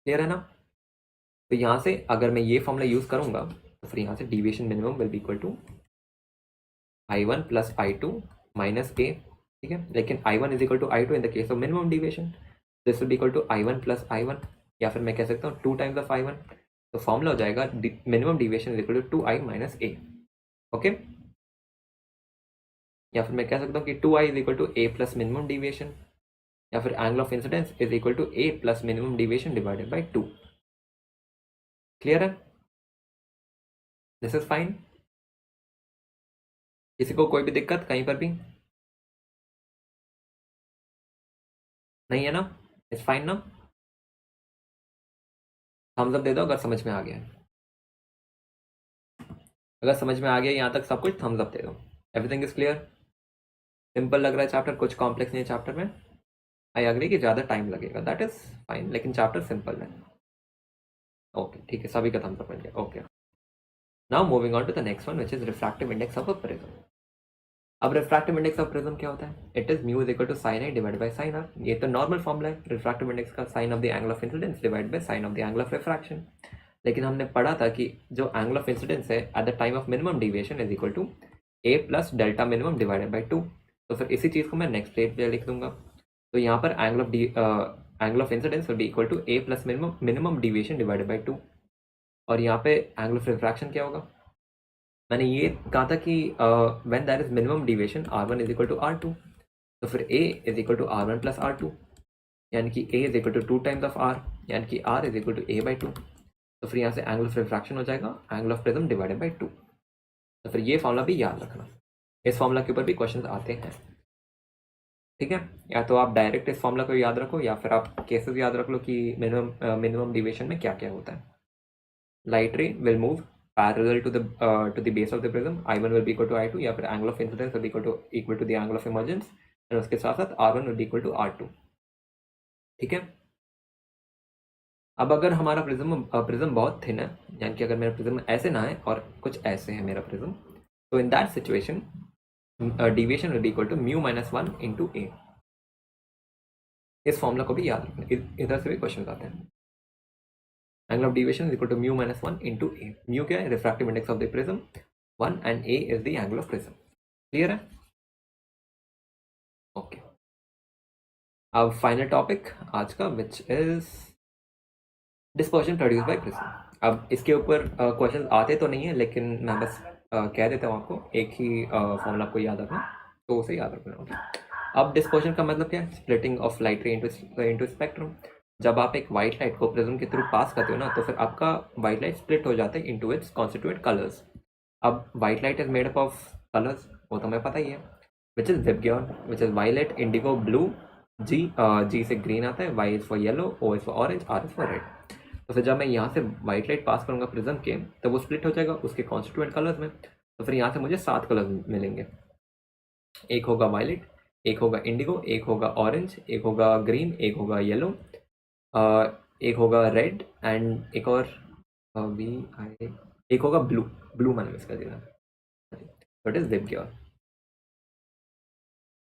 क्लियर है ना? तो यहाँ से अगर मैं ये फॉर्मूला यूज करूंगा तो फिर यहाँ से deviation minimum will be equal to I one plus I two minus A. ठीक है, लेकिन I one is equal to I two in the case of minimum deviation, this will be equal to I one plus I one, या फिर मैं कह सकता हूँ two times of I one. तो फॉर्मूला हो जाएगा minimum deviation is equal to two I minus A. Okay, या फिर मैं कह सकता हूँ कि two I is equal to A plus minimum deviation, या फिर angle of incidence is equal to A plus minimum deviation divided by two. Clear है? This is fine? किसी को कोई भी दिक्कत कहीं पर भी नहीं है ना? इट्स फाइन ना? थम्स अप दे दो अगर समझ में आ गया है। अगर समझ में आ गया यहाँ तक सब कुछ, थम्स अप दे दो। Everything is clear? सिंपल लग रहा है चैप्टर, कुछ कॉम्प्लेक्स नहीं है चैप्टर में। आई अग्री कि ज़्यादा टाइम लगेगा, दैट इज फाइन, लेकिन चैप्टर सिंपल है। ओके ठीक है, सभी का थम्स अप मिल गया। Okay, now moving on to the next one which is refractive index of a prism. अब रिफ्रैक्टिव इंडेक्स ऑफ प्रिज्म क्या होता है? It is mu is equal to sine A divide by sine R. ये तो normal formula है refractive index का, sine of the angle of incidence divide by sine of the angle of refraction. लेकिन हमने पढ़ा था कि जो एंगल ऑफ इंसिडेंस है at the time of minimum deviation is equal to A plus delta minimum divided by 2। तो फिर इसी चीज़ को मैं नेक्स्ट पेज पे लिख दूंगा। तो यहाँ पर angle of incidence will be equal to A plus minimum deviation divided by 2। और यहाँ पे एंगल ऑफ रिफ्रैक्शन क्या होगा? मैंने ये कहा था कि when there is minimum deviation r1 is equal to r2, तो फिर a is equal to r1 plus r2, यानी कि a is equal to 2 times of r, यानी कि r is equal to a by 2। तो फिर यहाँ से एंगल ऑफ रिफ्रैक्शन हो जाएगा angle of prism divided by 2। तो फिर ये फॉर्मूला भी याद रखना, इस फॉर्मूला के ऊपर भी क्वेश्चन आते हैं। ठीक है, या तो आप डायरेक्ट इस फॉर्मूला को याद रखो या फिर आप केसेस याद रख लो कि मिनिमम डिविएशन में क्या क्या होता है। Light ray will move parallel to the base of the prism, I1 will be equal to I2, या फिर angle of incidence will be equal to the angle of emergence, and उसके साथ साथ R1 will be equal to R2। ठीक है, अब अगर हमारा प्रिज्म बहुत थिन है, यानी कि अगर मेरा प्रिज्म ऐसे ना है और कुछ ऐसे है मेरा प्रिज्म, तो in that situation deviation will be equal to mu minus 1 into A. इस फॉर्मूला को भी याद रखना, इधर से भी क्वेश्चन आते हैं। Angle of deviation is equal to mu minus 1 into A. Mu क्या है? Refractive index of the prism 1, and A is the angle of prism. Clear है? ओके, अब फाइनल टॉपिक आज का which is dispersion produce by prism. अब इसके ऊपर question आते तो नहीं है, लेकिन मैं बस कह देता हूँ आपको, एक ही फॉर्मूला आपको याद रखना, तो उसे याद रखना। ओके, अब डिस्पर्शन का मतलब क्या है? स्प्लिटिंग ऑफ लाइट रे इनटू स्पेक्ट्रम। जब आप एक वाइट लाइट को प्रिज्म के थ्रू पास करते हो ना, तो फिर आपका वाइट लाइट स्प्लिट हो जाता है इनटू इट्स कॉन्स्टिट्यूएंट कलर्स। अब white light is made up of colours, वो तो हमें पता ही है, which is VIBGYOR, which is violet, indigo, blue, G से ग्रीन आता है, Y is for yellow, O is for orange, R is for red. तो फिर जब मैं यहाँ से वाइट लाइट पास करूँगा प्रिज्म के, तो वो स्प्लिट हो जाएगा उसके कॉन्स्टिट्यूएंट कलर्स में। तो फिर यहाँ से मुझे 7 कलर्स मिलेंगे। एक होगा वायलेट, एक होगा इंडिगो, एक होगा ऑरेंज, एक होगा ग्रीन, एक होगा येलो, एक होगा रेड, एंड एक और एक होगा ब्लू। ब्लू मैंने मिस कर दिया, इट इज विबग्योर।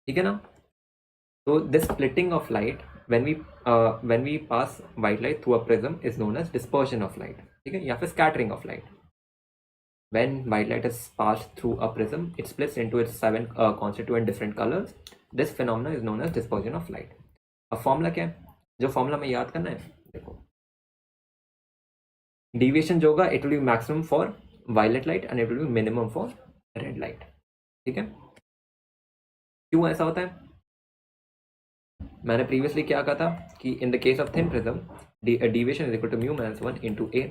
ठीक है ना? तो this splitting of light when we pass white light through a prism is known as dispersion of light. ठीक है, या फिर scattering of light. When white light is passed through a prism, it splits into its 7 constituent different colors. This phenomena is known as dispersion of light. अब formula क्या है? जो formula में याद करना है, देखो, डिविएशन जो होगा it will be maximum for violet light and it will be minimum for red light. ठीक है, क्यों ऐसा होता है? मैंने प्रीवियसली क्या कहा था कि in the case of thin prism deviation is equal to mu minus 1 into A.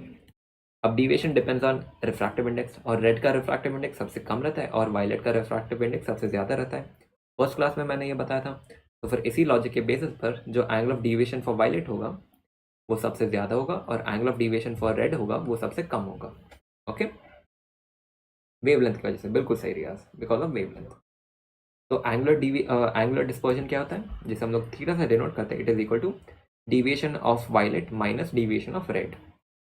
अब deviation depends on refractive index, और रेड का रिफ्रैक्टिव इंडेक्स सबसे कम रहता है और वायलेट का रिफ्रैक्टिव इंडेक्स सबसे ज़्यादा रहता है। फर्स्ट क्लास में मैंने ये बताया था। तो फिर इसी लॉजिक के बेसिस पर जो angle of deviation for violet होगा वो सबसे ज़्यादा होगा, और angle of deviation for red होगा वो सबसे कम होगा। ओके, वेवलेंथ की वजह से, बिल्कुल सही रियाज, बिकॉज ऑफ वेवलेंथ। तो एंगुलर डिस्पर्जन क्या होता है, जिसे हम लोग थीटा से डिनोट करते हैं, it is equal to deviation of violet minus deviation of red.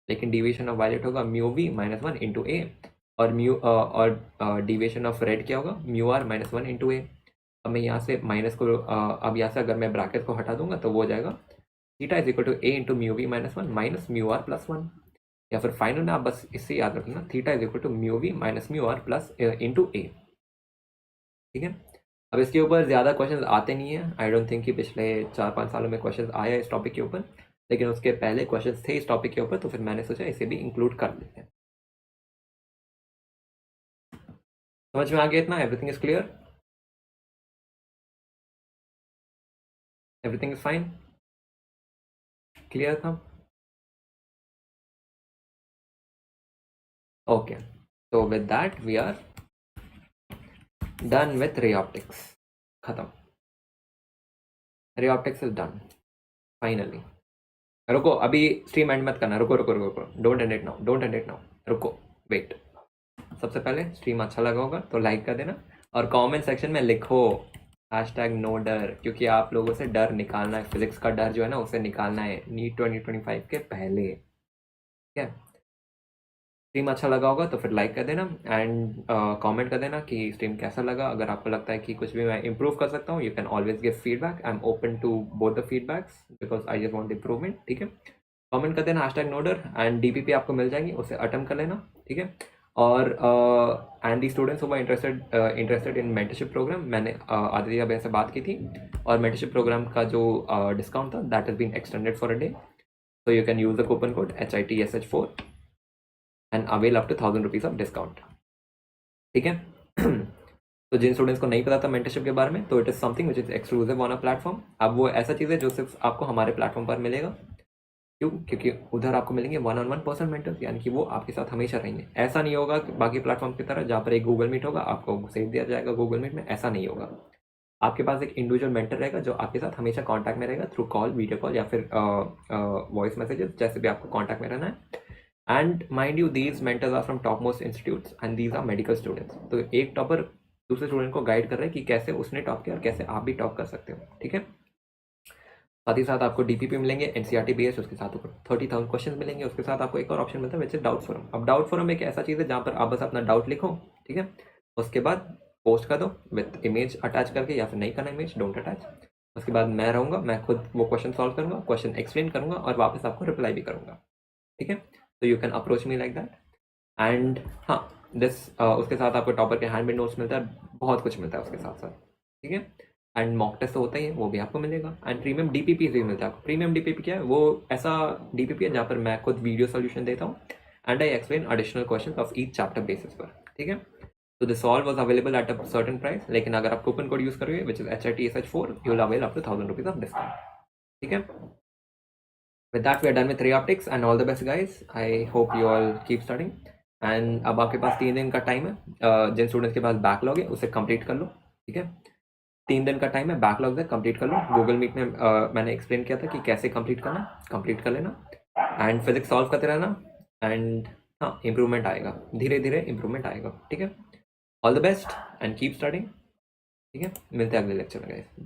लेकिन डिविएशन ऑफ वायलेट होगा mu V minus 1 into A, और डिविएशन ऑफ रेड क्या होगा? Mu R minus 1 into A. अब मैं यहाँ से माइनस को अब यहाँ से अगर मैं ब्रैकेट को हटा दूंगा तो वो हो जाएगा theta is equal to A into mu V minus 1 minus mu R plus 1। या फिर फाइनल में आप बस इससे याद रखना, theta is equal to mu V minus mu R plus into A. ठीक है, अब इसके ऊपर ज़्यादा क्वेश्चन आते नहीं हैं। आई डोंट थिंक कि पिछले 4-5 सालों में क्वेश्चन आया इस टॉपिक के ऊपर, लेकिन उसके पहले क्वेश्चन थे इस टॉपिक के ऊपर, तो फिर मैंने सोचा इसे भी इंक्लूड कर लेते हैं। समझ में आ गया इतना? Everything is clear? Everything is fine? Clear था? ओके, तो with that we are done with ray optics. खत्म, ray optics is done finally. रुको, अभी स्ट्रीम एंड मत करना, रुको रुको रुको रुको, don't and it now, don't and it now, रुको, वेट। सबसे पहले स्ट्रीम अच्छा लगा होगा तो लाइक कर देना और कमेंट सेक्शन में लिखो #नो डर, क्योंकि आप लोगों से डर निकालना है, फिजिक्स का डर जो है ना उसे निकालना है नीट 2025 के पहले, ठीक है। स्ट्रीम अच्छा लगा होगा तो फिर लाइक कर देना एंड कमेंट कर देना कि स्ट्रीम कैसा लगा। अगर आपको लगता है कि कुछ भी मैं इंप्रूव कर सकता हूँ, you can always give feedback, I am open to both the feedbacks because I just want improvement, ठीक है। कमेंट कर देना #नोडर एंड डीपीपी आपको मिल जाएंगी, उसे अटेम्प्ट कर लेना, ठीक है। और and the students who are interested in mentorship program, मैंने आदित्य भैया से बात की थी और मेंटरशिप प्रोग्राम का जो डिस्काउंट था that is been extended for a day, so you can use the coupon code HITSH4 and avail up to 1000 rupees of discount, ठीक है। तो जिन स्टूडेंट्स को नहीं पता था मेंटरशिप के बारे में, तो it is something which is exclusive on a platform. अब वो ऐसा चीज़ है जो सिर्फ आपको हमारे प्लेटफॉर्म पर मिलेगा, क्यों? क्योंकि उधर आपको मिलेंगे 1-on-1 पर्सन मेंटर्स, यानी कि वो आपके साथ हमेशा रहेंगे। ऐसा नहीं होगा कि बाकी प्लेटफॉर्म की तरह जहाँ पर एक गूगल मीट होगा, आपको सेव दिया जाएगा गूगल मीट में, ऐसा नहीं होगा। आपके पास एक इंडिविजुअल मेंटर रहेगा जो आपके साथ हमेशा कांटेक्ट में रहेगा थ्रू कॉल, वीडियो कॉल या फिर वॉइस मैसेजेस, जैसे भी आपको कांटेक्ट में रहना है। And mind you, these mentors are from top most institutes and these are medical students. तो एक टॉपर दूसरे स्टूडेंट को गाइड कर रहे हैं कि कैसे उसने टॉप किया और कैसे आप भी टॉप कर सकते हो, ठीक है। साथ ही साथ आपको डीपीपी मिलेंगे एनसीईआरटी बेस्ड, उसके साथ आपको 30,000 क्वेश्चन मिलेंगे। उसके साथ आपको एक और ऑप्शन मिलता है विच इज डाउट फोरम। अब डाउट फोरम एक ऐसा चीज़ है जहाँ पर आप बस अपना डाउट लिखो, ठीक है, उसके बाद पोस्ट कर दो विथ इमेज अटैच करके, या फिर नहीं करना इमेज, डोंट अटैच। उसके बाद मैं रहूँगा, मैं खुद वो क्वेश्चन सॉल्व करूँगा, क्वेश्चन एक्सप्लेन करूँगा और वापस आपको रिप्लाई भी करूँगा, ठीक है। तो you can approach me like that and हाँ दिस उसके साथ आपको टॉपर के हैंड मेड नोट्स मिलता है, बहुत कुछ मिलता है उसके साथ साथ, ठीक है। एंड मॉक टेस्ट तो होता ही है, वो भी आपको मिलेगा। एंड प्रीमियम डीपीपी भी मिलता है आपको। प्रीमियम डीपीपी क्या है? वो ऐसा डीपीपी है जहाँ पर मैं खुद वीडियो सोल्यूशन देता हूँ and I explain additional question of each chapter basis पर, ठीक है। तो the solve was available at a certain price, लेकिन अगर आप कूपन कोड यूज करोगे which is HITSH4, you will avail up to 1000 rupees off discount, ठीक है। With that we are done with 3 optics and all the best guys. I hope you all keep studying. And अब आपके पास 3 दिन का time है, जिन students के पास backlog है उसे कंप्लीट कर लो, ठीक है। 3 दिन का टाइम है, बैकलॉग है, कंप्लीट कर लो। गूगल मीट में मैंने एक्सप्लेन किया था कि कैसे कंप्लीट करना, कंप्लीट कर लेना एंड फिजिक्स सॉल्व करते रहना एंड हाँ इंप्रूवमेंट आएगा, धीरे धीरे इंप्रूवमेंट आएगा, ठीक है। All the best and keep studying, ठीक है। मिलते हैं अगले लेक्चर में गाइस, बाय।